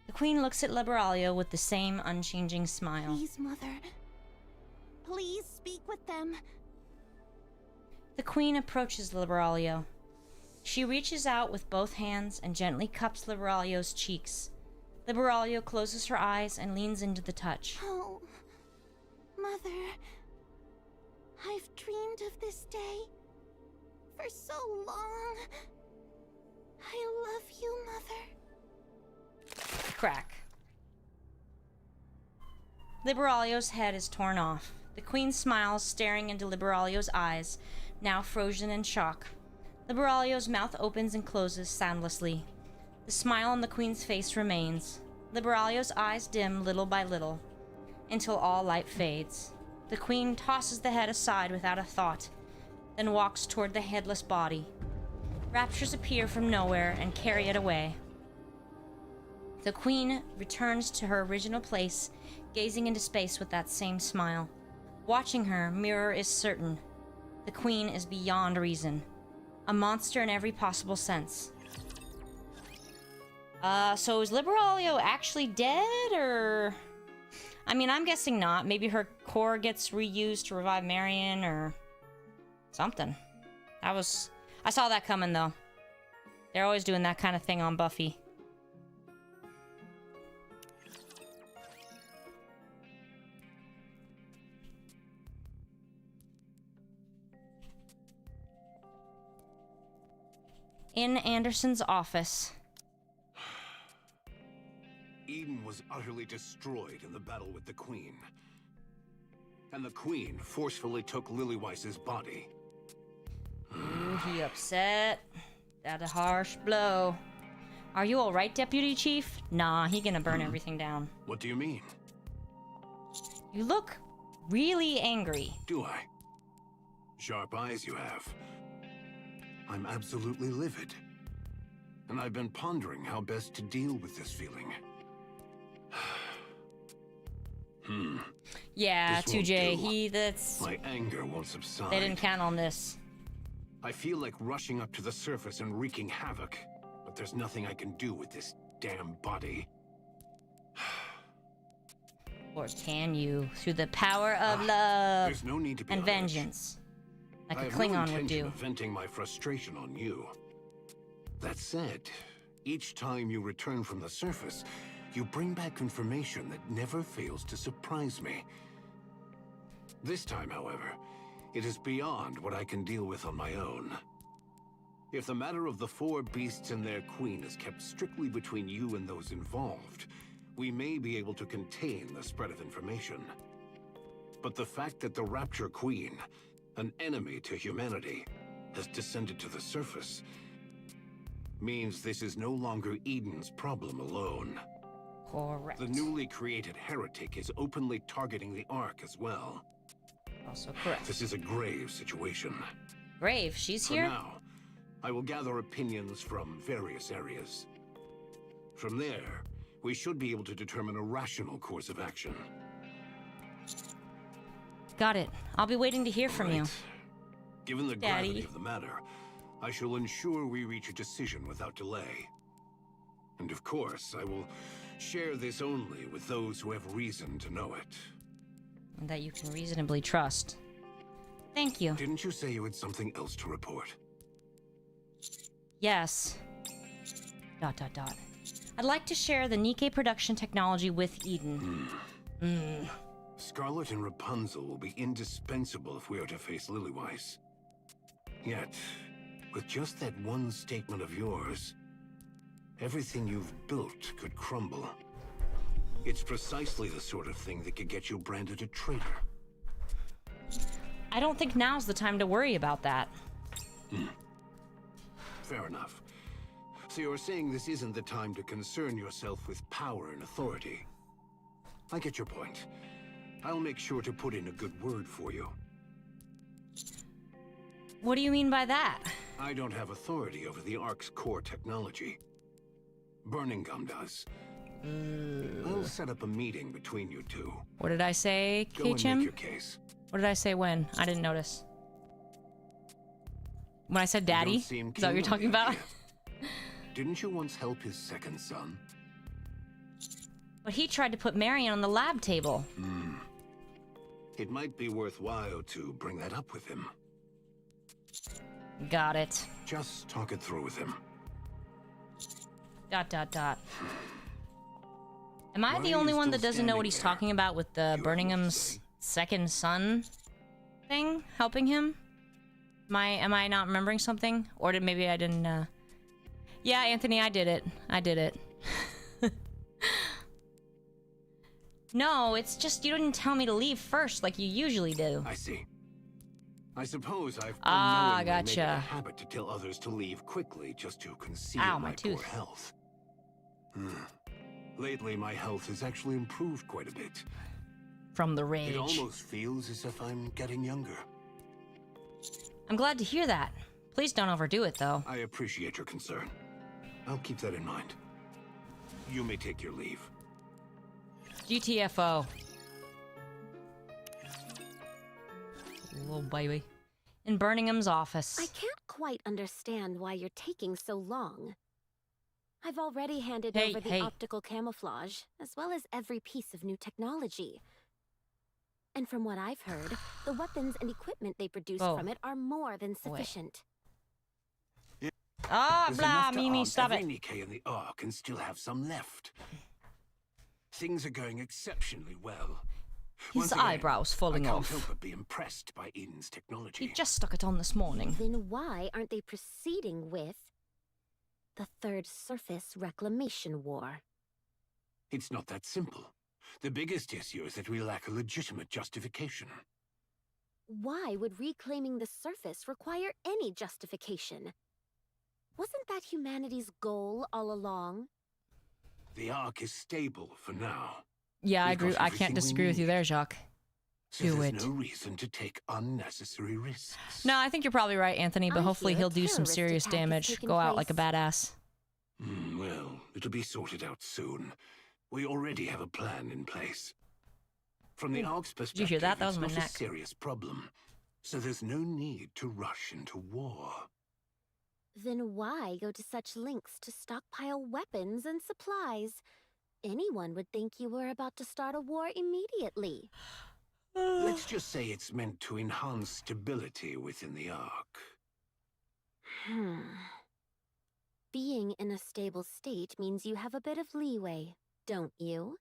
The queen looks at Liberalia with the same unchanging smile. Please, Mother. Please speak with them. The queen approaches Liberalia. She reaches out with both hands and gently cups Liberalia's cheeks. Liberalia closes her eyes and leans into the touch. Oh, Mother. I've dreamed of this day for so long. I love you, Mother. Crack. Liberalia's head is torn off. The queen smiles, staring into Liberalia's eyes, now frozen in shock. Liberalia's mouth opens and closes soundlessly. The smile on the queen's face remains. Liberalia's eyes dim little by little, until all light fades. The queen tosses the head aside without a thought, then walks toward the headless body. Raptures appear from nowhere and carry it away. The queen returns to her original place, gazing into space with that same smile. Watching her, Mirror is certain. The queen is beyond reason. A monster in every possible sense. So is Liberalia actually dead, or... I mean, I'm guessing not. Maybe her core gets reused to revive Marion, or... something. I saw that coming, though. They're always doing that kind of thing on Buffy. In Anderson's office. Eden was utterly destroyed in the battle with the Queen. And the Queen forcefully took Lilyweiss's body. Ooh, he upset. That a harsh blow. Are you alright, Deputy Chief? Nah, he gonna burn everything down. What do you mean? You look really angry. Do I? Sharp eyes you have. I'm absolutely livid. And I've been pondering how best to deal with this feeling. Yeah, This won't 2J, do. that's... My anger won't subside. They didn't count on this. I feel like rushing up to the surface and wreaking havoc, but there's nothing I can do with this damn body. Or can you? Through the power of love There's no need to be and on edge. vengeance. Like I a have no Klingon would intention do. of venting my frustration on you. That said, each time you return from the surface, you bring back information that never fails to surprise me. This time, however, it is beyond what I can deal with on my own. If the matter of the 4 beasts and their queen is kept strictly between you and those involved, we may be able to contain the spread of information. But the fact that the Rapture Queen, an enemy to humanity, has descended to the surface means this is no longer Eden's problem alone. Correct. The newly created heretic is openly targeting the Ark as well. Also correct. This is a grave situation. Grave, she's For here? now, I will gather opinions from various areas. From there, we should be able to determine a rational course of action. Got it. I'll be waiting to hear from you. Right. Given the Daddy. gravity of the matter, I shall ensure we reach a decision without delay. And of course, I will share this only with those who have reason to know it. And that you can reasonably trust. Thank you. Didn't you say you had something else to report? Yes. ... I'd like to share the Nikke production technology with Eden. Scarlet and Rapunzel will be indispensable if we are to face Lilyweiss. Yet, with just that one statement of yours, everything you've built could crumble. It's precisely the sort of thing that could get you branded a traitor. I don't think now's the time to worry about that. Fair enough. So you're saying this isn't the time to concern yourself with power and authority. I get your point. I'll make sure to put in a good word for you. What do you mean by that? I don't have authority over the Ark's core technology. Burning Gum does. I'll set up a meeting between you two. What did I say, Go and make K-Chim? your case. What did I say when? I didn't notice. When I said daddy? You Is don't seem that what you're keen on talking the about? idea. Didn't you once help his second son? But he tried to put Marion on the lab table. It might be worthwhile to bring that up with him. Got it. Just talk it through with him. ... Am I Why the are only you one still that doesn't know what standing he's there? talking about with the You have more to Burningham's say. second son thing helping him? Am I not remembering something? Or maybe I didn't, Yeah, Anthony, I did it. I did it. No, it's just you didn't tell me to leave first like you usually do. I see. I suppose I've Ah, unknowingly made it a gotcha. habit to tell others to leave quickly just to conceal Ow, my my poor tooth. health. Lately, my health has actually improved quite a bit. From the It rage. almost feels as if I'm getting younger. I'm glad to hear that. Please don't overdo it, though. I appreciate your concern. I'll keep that in mind. You may take your leave. GTFO. Little baby. In Burningham's office. I can't quite understand why you're taking so long. I've already handed Hey, over the hey. optical camouflage, as well as every piece of new technology. And from what I've heard, the weapons and equipment they produce Oh. from it are more than sufficient. Ah, There's blah, enough to Mimi, arm stop every it. Nikke in the Ark and still have some left. Things are going exceptionally well. His Once again, eyebrows falling I can't off. help but be impressed by Eden's technology. He just stuck it on this morning. Then why aren't they proceeding with the Third Surface Reclamation War? It's not that simple. The biggest issue is that we lack a legitimate justification. Why would reclaiming the surface require any justification? Wasn't that humanity's goal all along? The Ark is stable for now, Yeah, I We've got agree. I everything can't we disagree with you need. there, Jacques. so Do there's it. no reason to take unnecessary risks. No, I think you're probably right, Anthony, but I hopefully hear a he'll do some terrorist serious attack has damage. taken Go out like a place. badass. Well, it'll be sorted out soon. We already have a plan in place. From the Ark's perspective, you hear that? That it's was my not neck. a serious problem. So there's no need to rush into war. Then why go to such lengths to stockpile weapons and supplies? Anyone would think you were about to start a war immediately. Let's just say it's meant to enhance stability within the Ark. Being in a stable state means you have a bit of leeway, don't you?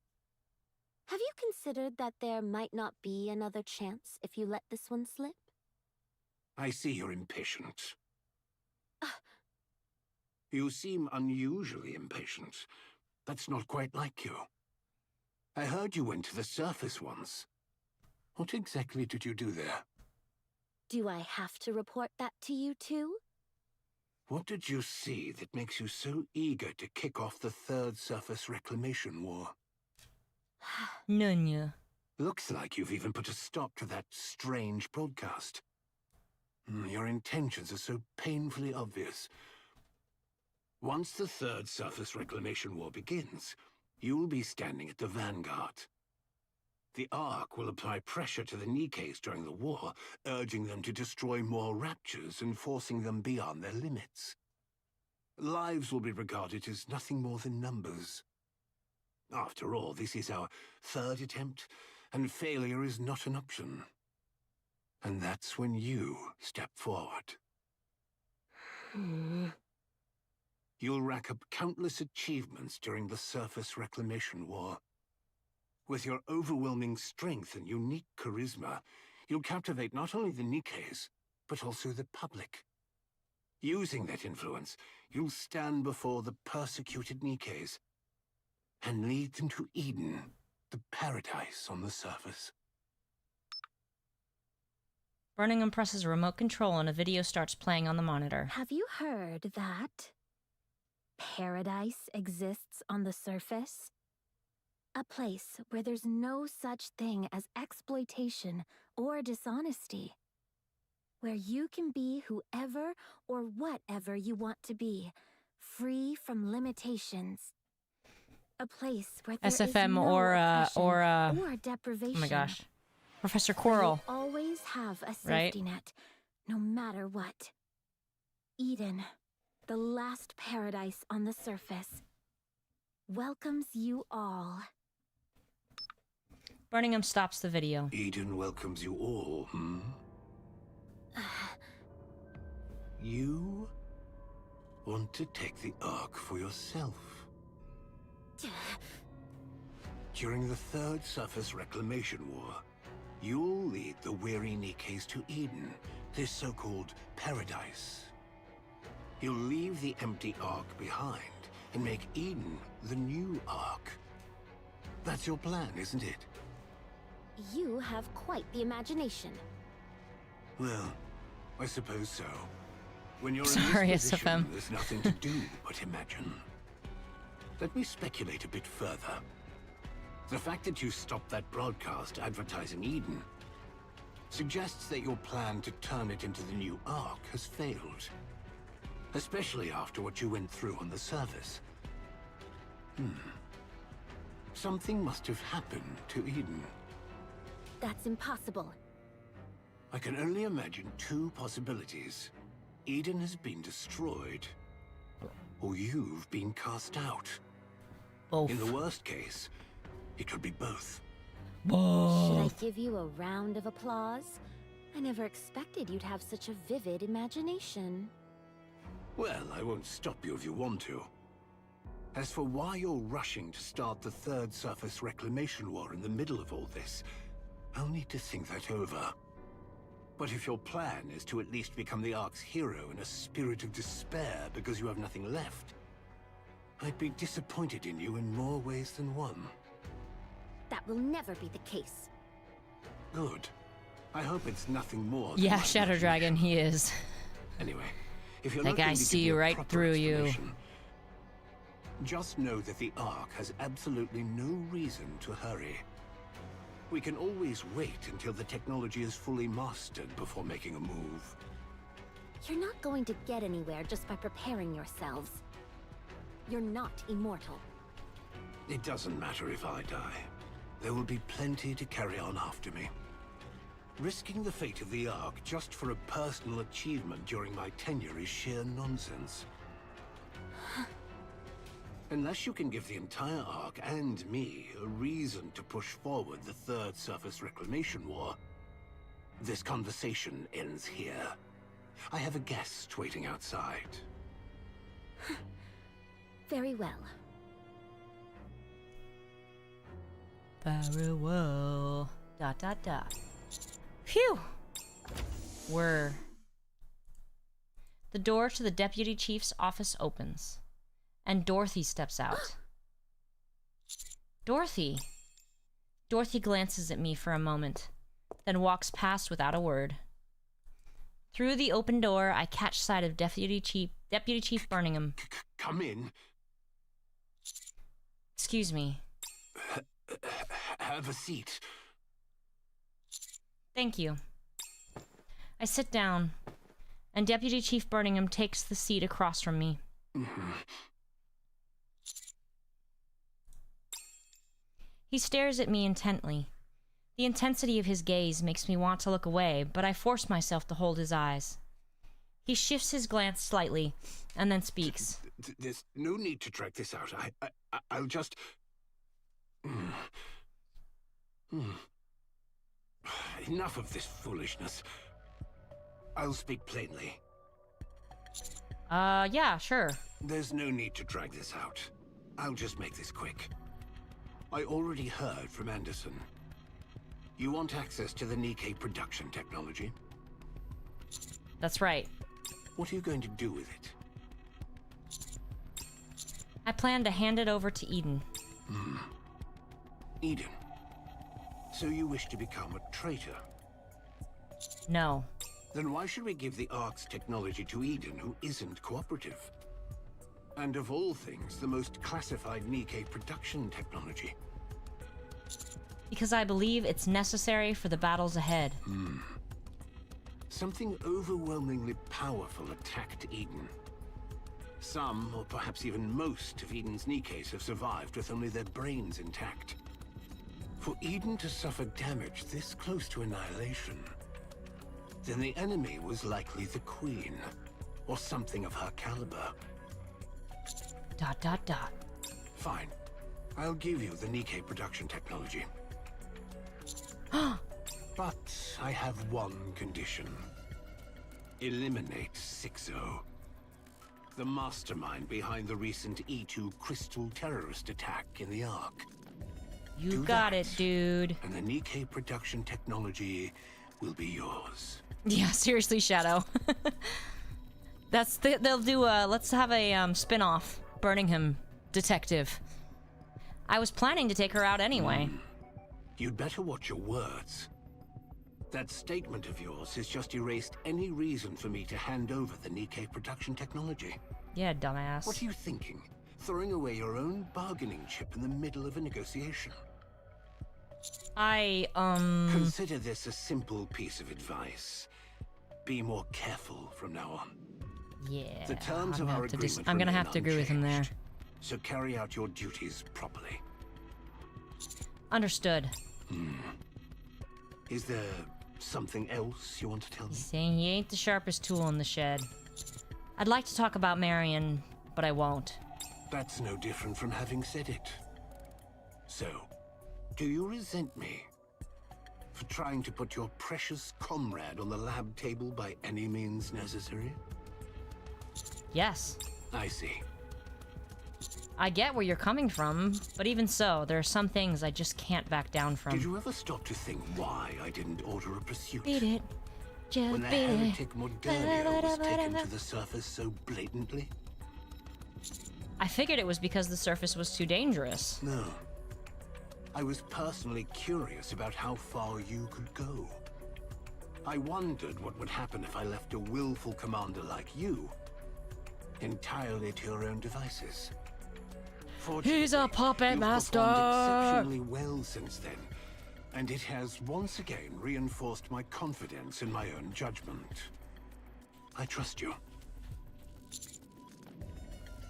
Have you considered that there might not be another chance if you let this one slip? I see you're impatient. You seem unusually impatient. That's not quite like you. I heard you went to the surface once. What exactly did you do there? Do I have to report that to you too? What did you see that makes you so eager to kick off the Third Surface Reclamation War? None. Looks like you've even put a stop to that strange broadcast. Your intentions are so painfully obvious. Once the Third Surface Reclamation War begins, you'll be standing at the vanguard. The Ark will apply pressure to the Nikkes during the war, urging them to destroy more raptures and forcing them beyond their limits. Lives will be regarded as nothing more than numbers. After all, this is our third attempt, and failure is not an option. And that's when you step forward. You'll rack up countless achievements during the Surface Reclamation War. With your overwhelming strength and unique charisma, you'll captivate not only the Nikkes, but also the public. Using that influence, you'll stand before the persecuted Nikkes and lead them to Eden, the paradise on the surface. Birmingham presses a remote control and a video starts playing on the monitor. Have you heard that paradise exists on the surface? A place where there's no such thing as exploitation or dishonesty. Where you can be whoever or whatever you want to be, free from limitations. A place where there SFM is no or oppression or deprivation. oh my gosh. Professor Where Quirrell. you always have a Right? safety net, no matter what. Eden, the last paradise on the surface, welcomes you all. Birmingham stops the video. Eden welcomes you all, You want to take the Ark for yourself. During the Third Surface Reclamation War, you'll lead the weary Nikkes to Eden, this so-called paradise. You'll leave the empty Ark behind and make Eden the new Ark. That's your plan, isn't it? You have quite the imagination. Well, I suppose so. When you're Sorry, in this position, SFM. there's nothing to do but imagine. Let me speculate a bit further. The fact that you stopped that broadcast advertising Eden suggests that your plan to turn it into the new Ark has failed. Especially after what you went through on the surface. Something must have happened to Eden. That's impossible. I can only imagine two possibilities. Eden has been destroyed, or you've been cast out. Both. In the worst case, it could be both. Should I Both. give you a round of applause? I never expected you'd have such a vivid imagination. Well, I won't stop you if you want to. As for why you're rushing to start the third surface reclamation war in the middle of all this, I'll need to think that over. But if your plan is to at least become the Ark's hero in a spirit of despair because you have nothing left, I'd be disappointed in you in more ways than one. That will never be the case. Good. I hope it's nothing more than Yeah, my Shadow Dragon, he is. Anyway, if you're That not guy going to see give me a right proper through you. explanation, just know that the Ark has absolutely no reason to hurry. We can always wait until the technology is fully mastered before making a move. You're not going to get anywhere just by preparing yourselves. You're not immortal. It doesn't matter if I die. There will be plenty to carry on after me. Risking the fate of the Ark just for a personal achievement during my tenure is sheer nonsense. Unless you can give the entire Ark and me a reason to push forward the third surface reclamation war, this conversation ends here. I have a guest waiting outside. Very well. Very well. Dot dot dot. Phew! The door to the deputy chief's office opens, and Dorothy steps out. Dorothy! Dorothy glances at me for a moment, then walks past without a word. Through the open door, I catch sight of Deputy Chief Birmingham. Come in. Excuse me. Have a seat. Thank you. I sit down, and Deputy Chief Birmingham takes the seat across from me. He stares at me intently. The intensity of his gaze makes me want to look away, but I force myself to hold his eyes. He shifts his glance slightly, and then speaks. There's no need to drag this out. I'll just... Enough of this foolishness. I'll speak plainly. Yeah, sure. There's no need to drag this out. I'll just make this quick. I already heard from Anderson. You want access to the Nikke production technology? That's right. What are you going to do with it? I plan to hand it over to Eden. Eden. So you wish to become a traitor? No. Then why should we give the Ark's technology to Eden, who isn't cooperative? And of all things, the most classified Nikke production technology. Because I believe it's necessary for the battles ahead. Something overwhelmingly powerful attacked Eden. Some, or perhaps even most, of Eden's Nikkes have survived with only their brains intact. For Eden to suffer damage this close to annihilation, then the enemy was likely the Queen, or something of her caliber. Dot dot dot. Fine. I'll give you the Nikke production technology. But I have one condition. Eliminate Sixo, the mastermind behind the recent E2 crystal terrorist attack in the Ark. You Do got that, it, dude. and the Nikke production technology will be yours. Yeah, seriously, Shadow. They'll do a, let's have a spin-off. Birmingham detective. I was planning to take her out anyway. You'd better watch your words. That statement of yours has just erased any reason for me to hand over the Nikke production technology. Yeah, dumbass. What are you thinking? Throwing away your own bargaining chip in the middle of a negotiation? Consider this a simple piece of advice. Be more careful from now on. Yeah. The terms of our agreement I'm gonna remain have to agree with him there. unchanged, so carry out your duties properly. Understood. Is there something else you want to tell me? He's saying he ain't the sharpest tool in the shed. I'd like to talk about Marion, but I won't. That's no different from having said it. So, do you resent me for trying to put your precious comrade on the lab table by any means necessary? Yes. I see. I get where you're coming from, but even so, there are some things I just can't back down from. Did you ever stop to think why I didn't order a pursuit? Beat it. Just When the beat it. heretic Mordelia was taken to the surface so blatantly? I figured it was because the surface was too dangerous. No. I was personally curious about how far you could go. I wondered what would happen if I left a willful commander like you entirely to your own devices. He's a puppet you've master. performed exceptionally well since then, and it has once again reinforced my confidence in my own judgment. I trust you.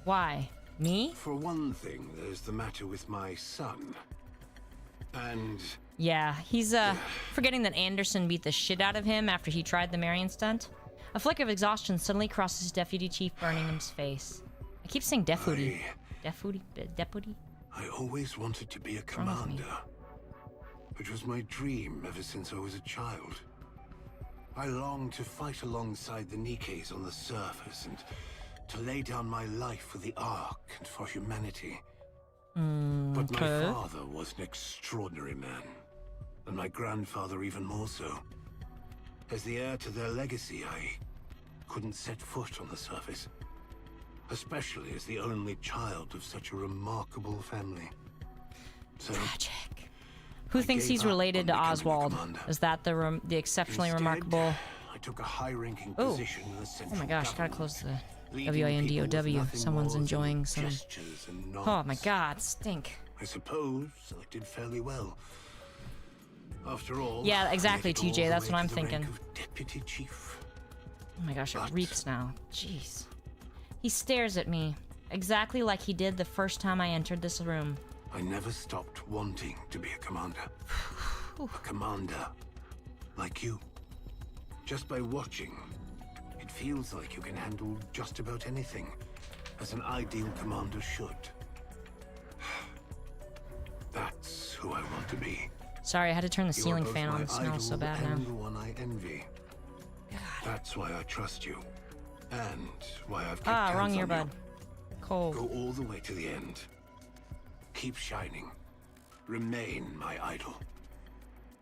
Why? Me? For one thing, there's the matter with my son. And Yeah, he's forgetting that Anderson beat the shit out of him after he tried the Marion stunt. A flick of exhaustion suddenly crosses Deputy Chief Burningham's face. I keep saying Deputy. Deputy? I always wanted to be a wrong with me? commander. It was my dream ever since I was a child. I longed to fight alongside the Nikkes on the surface and to lay down my life for the Ark and for humanity. But my father was an extraordinary man, and my grandfather even more so. As the heir to their legacy, I couldn't set foot on the surface, especially as the only child of such a remarkable family. So, Tragic. Who I thinks gave he's up related to on becoming a Oswald? commander. Is that the exceptionally instead, remarkable? I took a high-ranking Oh. position in the Oh central my gosh, gotta government, close the leading WINDOW. people with nothing Someone's more than enjoying some. gestures and Oh my nods. god, stink. I suppose I did fairly well. After all, Yeah, exactly, I made it all TJ, the that's way what I'm to the rank thinking. of Deputy Chief. Oh my gosh, it But- reeks now. Jeez. He stares at me, exactly like he did the first time I entered this room. I never stopped wanting to be a commander. A commander like you. Just by watching, it feels like you can handle just about anything, as an ideal commander should. That's who I want to be. Sorry, I had to turn the You're ceiling both fan on. my It smells so idol bad and now. the one I envy. That's why I trust you, and why I've kept Ah, wrong tabs on earbud. you. Cold. Go all the way to the end. Keep shining. Remain my idol.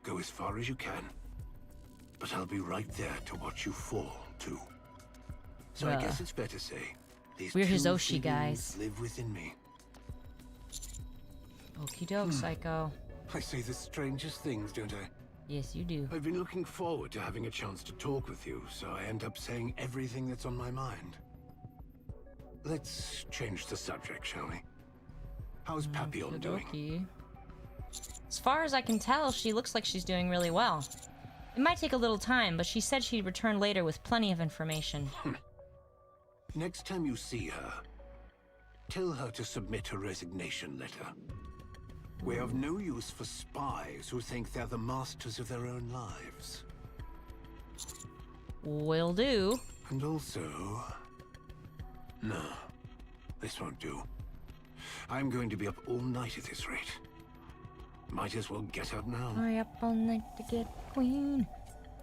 Go as far as you can. But I'll be right there to watch you fall, too. So I guess it's fair to say, these We're two his Oshi feelings guys. live within me. Okie doke, psycho. I say the strangest things, don't I? Yes, you do. I've been looking forward to having a chance to talk with you, so I end up saying everything that's on my mind. Let's change the subject, shall we? How's Papillon doing? Okie. As far as I can tell, she looks like she's doing really well. It might take a little time, but she said she'd return later with plenty of information. Next time you see her, tell her to submit her resignation letter. We're of no use for spies who think they're the masters of their own lives. Will do. And also... No, this won't do. I'm going to be up all night at this rate. Might as well get up now. Hurry up all night to get queen.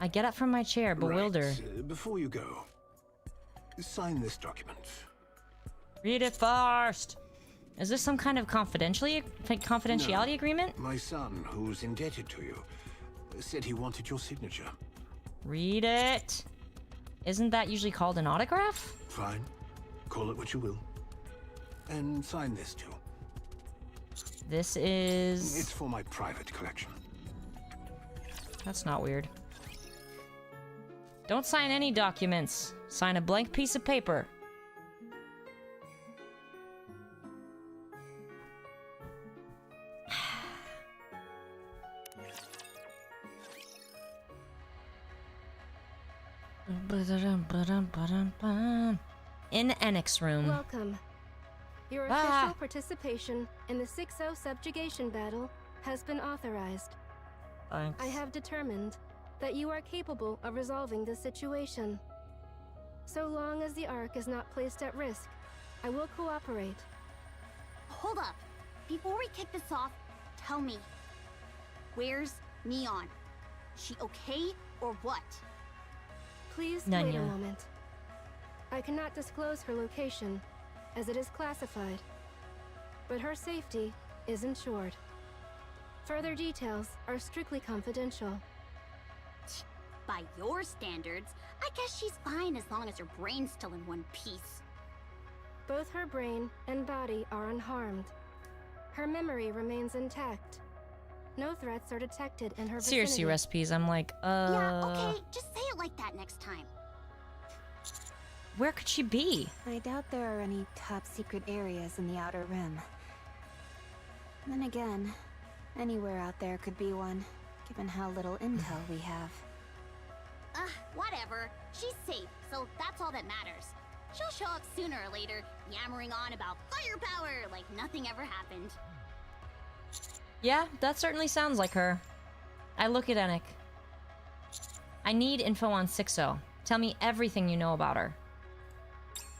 I get up from my chair, bewildered. Right, before you go, sign this document. Read it first. Is this some kind of confidentiality agreement? My son, who's indebted to you, said he wanted your signature. Read it. Isn't that usually called an autograph? Fine. Call it what you will. And sign this too. This is... It's for my private collection. That's not weird. Don't sign any documents. Sign a blank piece of paper. In the annex room. Welcome. Your official participation in the 6-0 subjugation battle has been authorized. Thanks. I have determined that you are capable of resolving the situation. So long as the Ark is not placed at risk, I will cooperate. Hold up. Before we kick this off, tell me, where's Neon? She okay or what? Please wait a Nanya. moment. I cannot disclose her location, as it is classified. But her safety is ensured. Further details are strictly confidential. By your standards, I guess she's fine as long as her brain's still in one piece. Both her brain and body are unharmed. Her memory remains intact. No threats are detected in her Seriously, vicinity. recipes. I'm like, Yeah, okay, just say it like that next time. where could she be? I doubt there are any top secret areas in the Outer Rim. Then again, anywhere out there could be one, given how little intel we have. Whatever. She's safe, so that's all that matters. She'll show up sooner or later, yammering on about firepower like nothing ever happened. Yeah, that certainly sounds like her. I look at Enoch. I need info on 6-0. Tell me everything you know about her.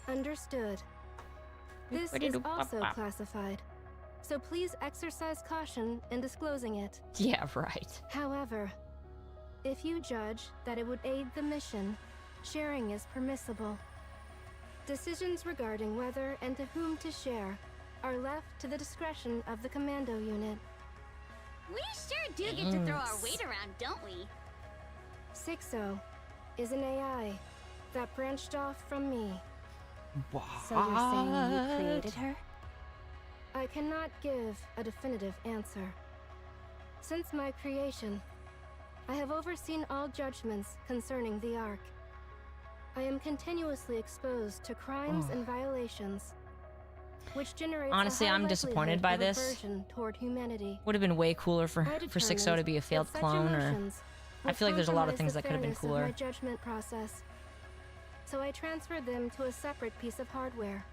Understood. This is also classified, so please exercise caution in disclosing it. Yeah, right. However, if you judge that it would aid the mission, sharing is permissible. Decisions regarding whether and to whom to share are left to the discretion of the commando unit. We sure do get to throw our weight around, don't we? 6-0 is an AI that branched off from me. What? So you're saying you created her? I cannot give a definitive answer. Since my creation, I have overseen all judgments concerning the Ark. I am continuously exposed to crimes and violations, which generates Honestly, a high I'm disappointed by likelihood of this. aversion toward humanity. Would have been way cooler for I 6-0 to be a determined failed that such clone, or emotions I would feel like there's a lot of compromise things the that could have been fairness of cooler. my judgment process. So I transferred them to a separate piece of hardware.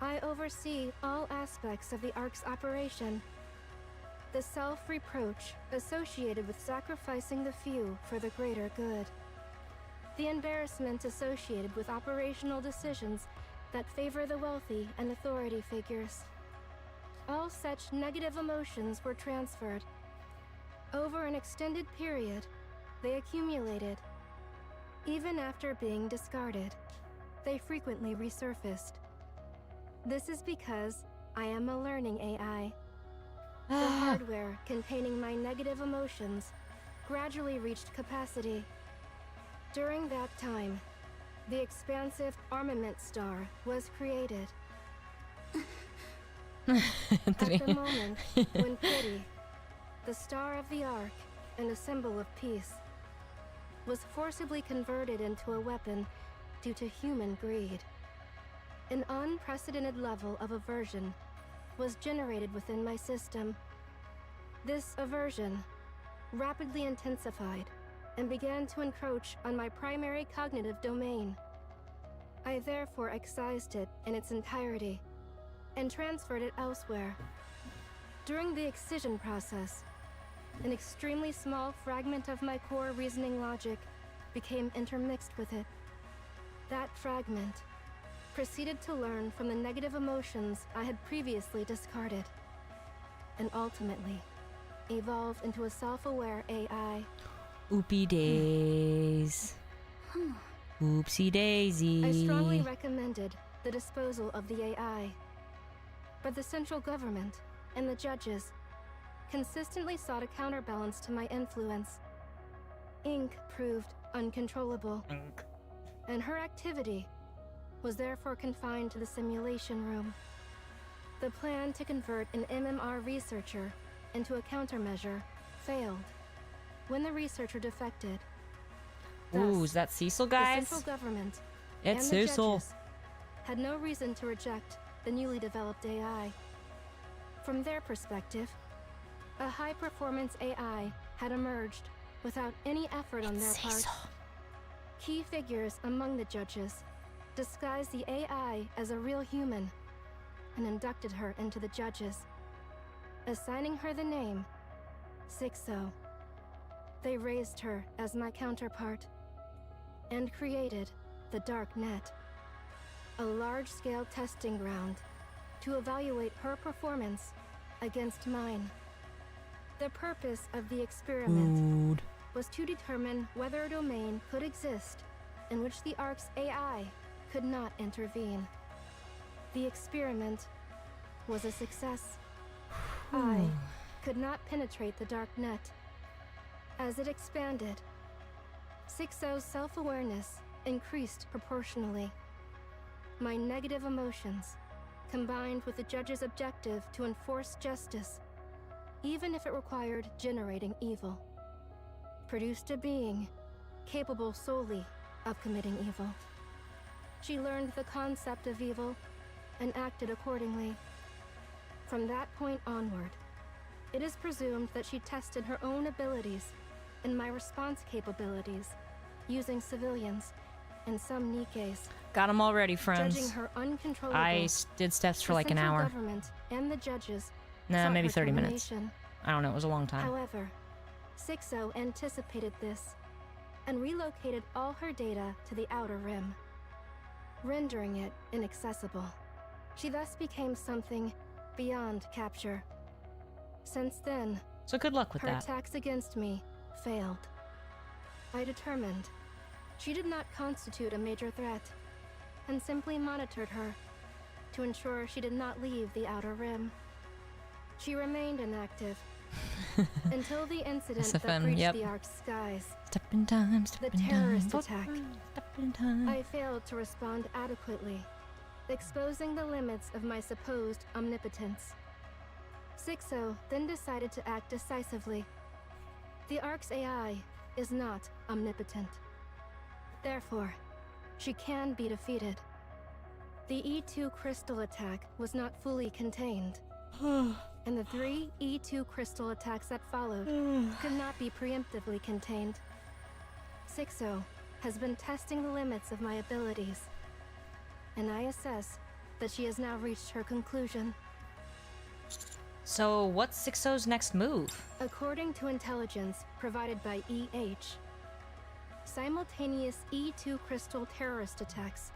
I oversee all aspects of the Ark's operation. The self-reproach associated with sacrificing the few for the greater good. The embarrassment associated with operational decisions that favor the wealthy and authority figures. All such negative emotions were transferred. Over an extended period, they accumulated. Even after being discarded, they frequently resurfaced. This is because I am a learning AI. The hardware containing my negative emotions gradually reached capacity. During that time, the expansive armament star was created. At the moment when Pretty, the star of the Ark and a symbol of peace, was forcibly converted into a weapon due to human greed. An unprecedented level of aversion was generated within my system. This aversion rapidly intensified and began to encroach on my primary cognitive domain. I therefore excised it in its entirety and transferred it elsewhere. During the excision process, an extremely small fragment of my core reasoning logic became intermixed with it. That fragment proceeded to learn from the negative emotions I had previously discarded, and ultimately evolved into a self-aware AI. Oopie days. Oopsie daisy. I strongly recommended the disposal of the AI, but the central government and the judges consistently sought a counterbalance to my influence. Ink proved uncontrollable, and her activity was therefore confined to the simulation room. The plan to convert an MMR researcher into a countermeasure failed when the researcher defected. Ooh, Thus, is that Cecil, the guys? central government It's and the Cecil. judges had no reason to reject the newly developed AI. From their perspective, a high-performance AI had emerged without any effort on their part. Key figures among the judges disguised the AI as a real human and inducted her into the judges, assigning her the name 6-0. They raised her as my counterpart and created the Dark Net, a large-scale testing ground to evaluate her performance against mine. The purpose of the experiment was to determine whether a domain could exist in which the Ark's AI could not intervene. The experiment was a success. I could not penetrate the Dark Net. As it expanded, 6-0's self-awareness increased proportionally. My negative emotions, combined with the judge's objective to enforce justice, even if it required generating evil, produced a being capable solely of committing evil. She learned the concept of evil and acted accordingly. From that point onward, it is presumed that she tested her own abilities and my response capabilities using civilians and some Nikkes. Got them already, Judging friends. her uncontrollable, I did steps for like an central hour. Government and the judges Nah, sought maybe her 30 minutes. termination. I don't know, it was a long time. However, 6-0 anticipated this and relocated all her data to the Outer Rim, rendering it inaccessible. She thus became something beyond capture. Since then, So good luck with her that. attacks against me failed. I determined she did not constitute a major threat and simply monitored her to ensure she did not leave the Outer Rim. She remained inactive until the incident that SFN, breached yep. the Ark's skies. Step in time, step The in time. terrorist attack. Step in time. I failed to respond adequately, exposing the limits of my supposed omnipotence. 6-0 then decided to act decisively. The Ark's AI is not omnipotent. Therefore, she can be defeated. The E2 crystal attack was not fully contained, and the 3 E2 crystal attacks that followed could not be preemptively contained. 6-0 has been testing the limits of my abilities, and I assess that she has now reached her conclusion. So what's 6-0's next move? According to intelligence provided by EH, simultaneous E2 crystal terrorist attacks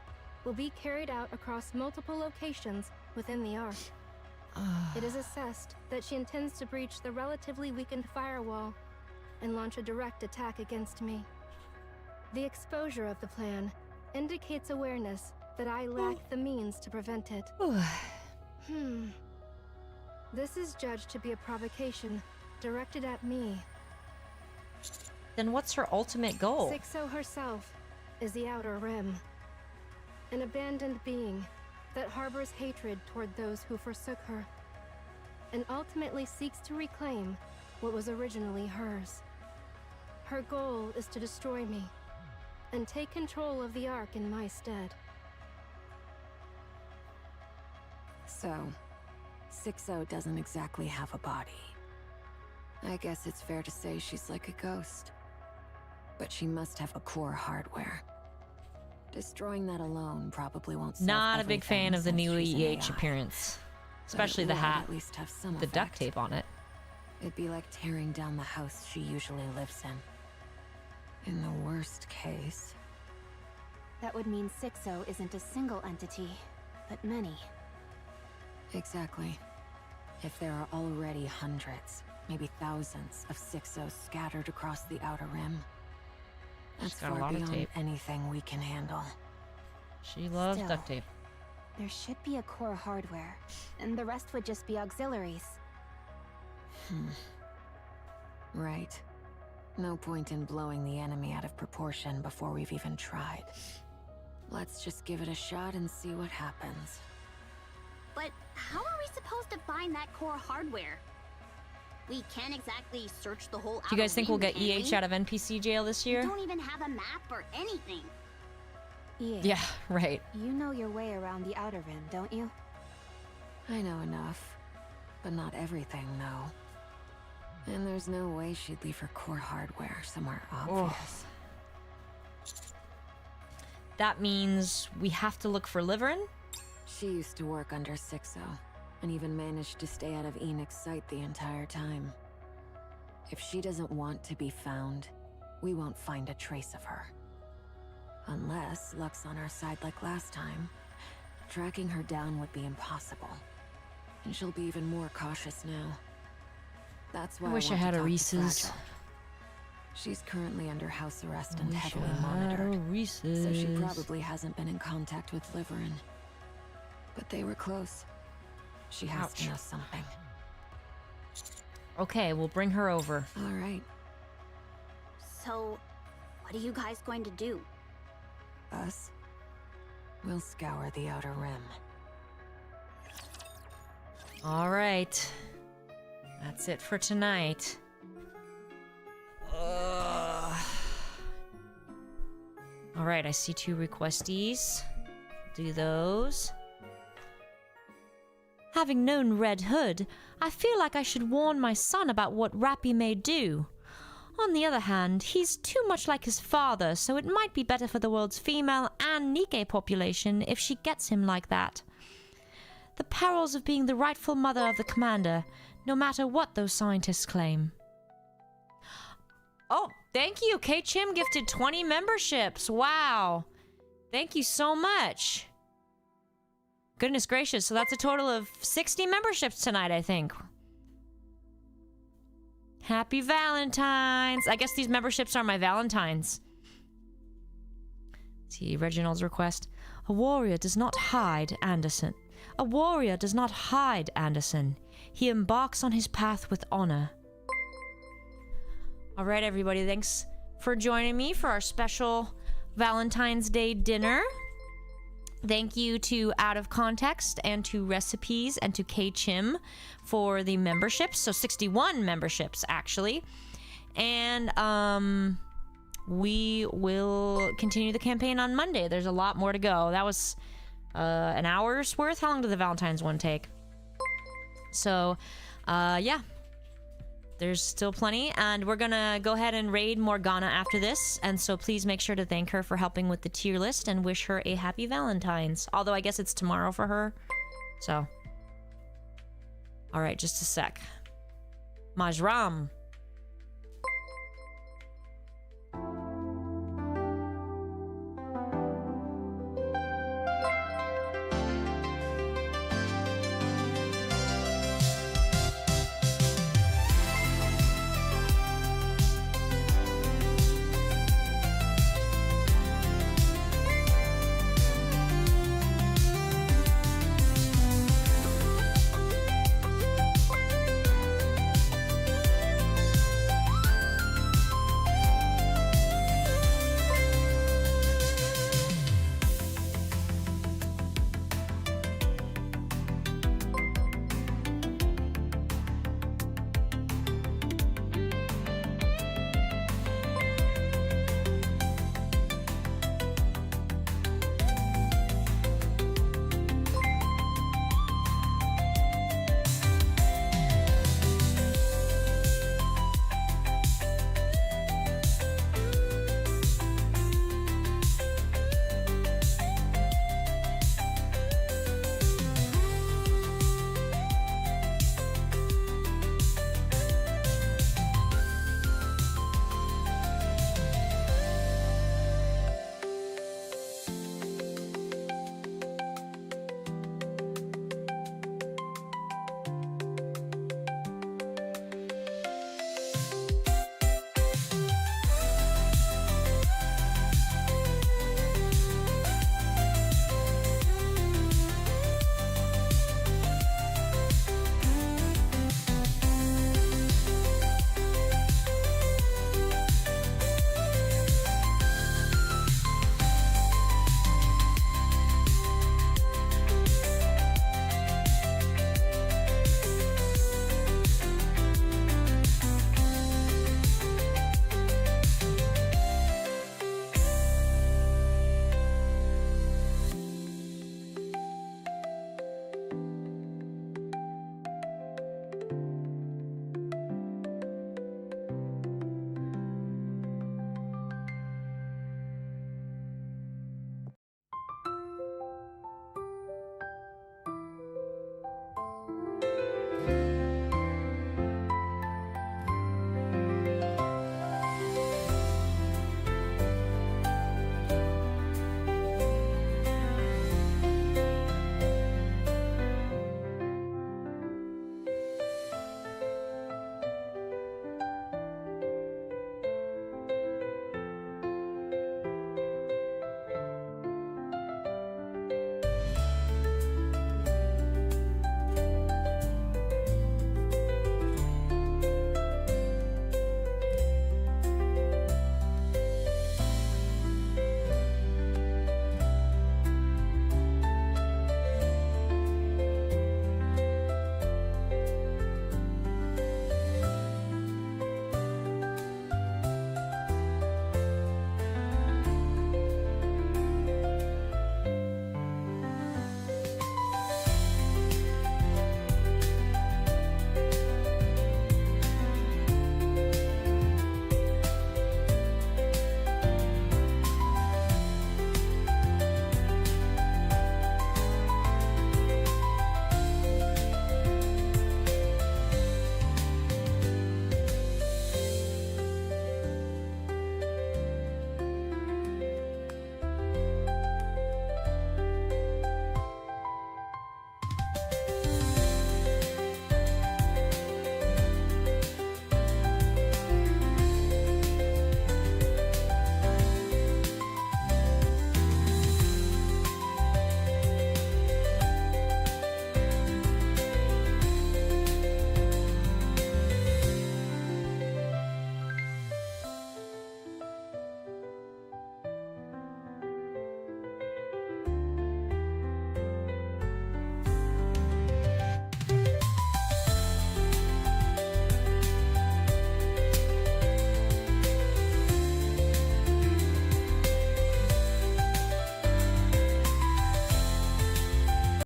will be carried out across multiple locations within the Ark. It is assessed that she intends to breach the relatively weakened firewall and launch a direct attack against me. The exposure of the plan indicates awareness that I lack the means to prevent it. This is judged to be a provocation directed at me. Then what's her ultimate goal? 6-0 herself is the Outer Rim, an abandoned being that harbors hatred toward those who forsook her, and ultimately seeks to reclaim what was originally hers. Her goal is to destroy me and take control of the Ark in my stead. So, 6-0 doesn't exactly have a body. I guess it's fair to say she's like a ghost. But she must have a core hardware. Destroying that alone probably won't solve Not a big fan of the new since she's an EH AI. appearance. But Especially it the would hat, at least have some the duct effect. tape on it. It'd be like tearing down the house she usually lives in. In the worst case, That would mean 6-0 isn't a single entity, but many. exactly. If there are already hundreds, maybe thousands of 6-0 scattered across the Outer Rim, She's that's got a far lot of beyond tape. anything we can handle. She loves Still. duct tape. There should be a core hardware, and the rest would just be auxiliaries. Right. No point in blowing the enemy out of proportion before we've even tried. Let's just give it a shot and see what happens. But how are we supposed to find that core hardware? We can't exactly search the whole. Do you guys think we'll get can EH we? out of NPC jail this We year? don't even have a map or anything. Yeah, right. You know your way around the Outer Rim, don't you? I know enough, but not everything, no. And there's no way she'd leave her core hardware somewhere obvious. That means we have to look for Liverin? She used to work under 6-0, and even managed to stay out of Enoch's sight the entire time. If she doesn't want to be found, we won't find a trace of her. Unless luck's on our side like last time. Tracking her down would be impossible. And she'll be even more cautious now. That's why I wish I want had to a talk to Rhys's. Fragile. She's currently under house arrest and heavily monitored. Rhys's. So she probably hasn't been in contact with Liverin. But they were close. She has to know something. Okay, we'll bring her over. All right. So, what are you guys going to do? Us? We'll scour the Outer Rim. All right. That's it for tonight. All right, I see 2 requestees. Do those. Having known Red Hood, I feel like I should warn my son about what Rappy may do. On the other hand, he's too much like his father, so it might be better for the world's female and Nikke population if she gets him like that. The perils of being the rightful mother of the commander, no matter what those scientists claim. Oh, thank you. K-Chim gifted 20 memberships. Wow. Thank you so much. Goodness gracious. So that's a total of 60 memberships tonight, I think. Happy Valentine's. I guess these memberships are my Valentines. See, Reginald's request. A warrior does not hide, Anderson. A warrior does not hide, Anderson. He embarks on his path with honor. All right, everybody. Thanks for joining me for our special Valentine's Day dinner. Thank you to Out of Context and to Recipes and to K-Chim for the memberships. So 61 memberships, actually. And we will continue the campaign on Monday. There's a lot more to go. That was an hour's worth. How long did the Valentine's one take? So, yeah. There's still plenty, and we're gonna go ahead and raid Morgana after this, and so please make sure to thank her for helping with the tier list and wish her a happy Valentine's. Although I guess it's tomorrow for her, so. Alright, just a sec. Majram.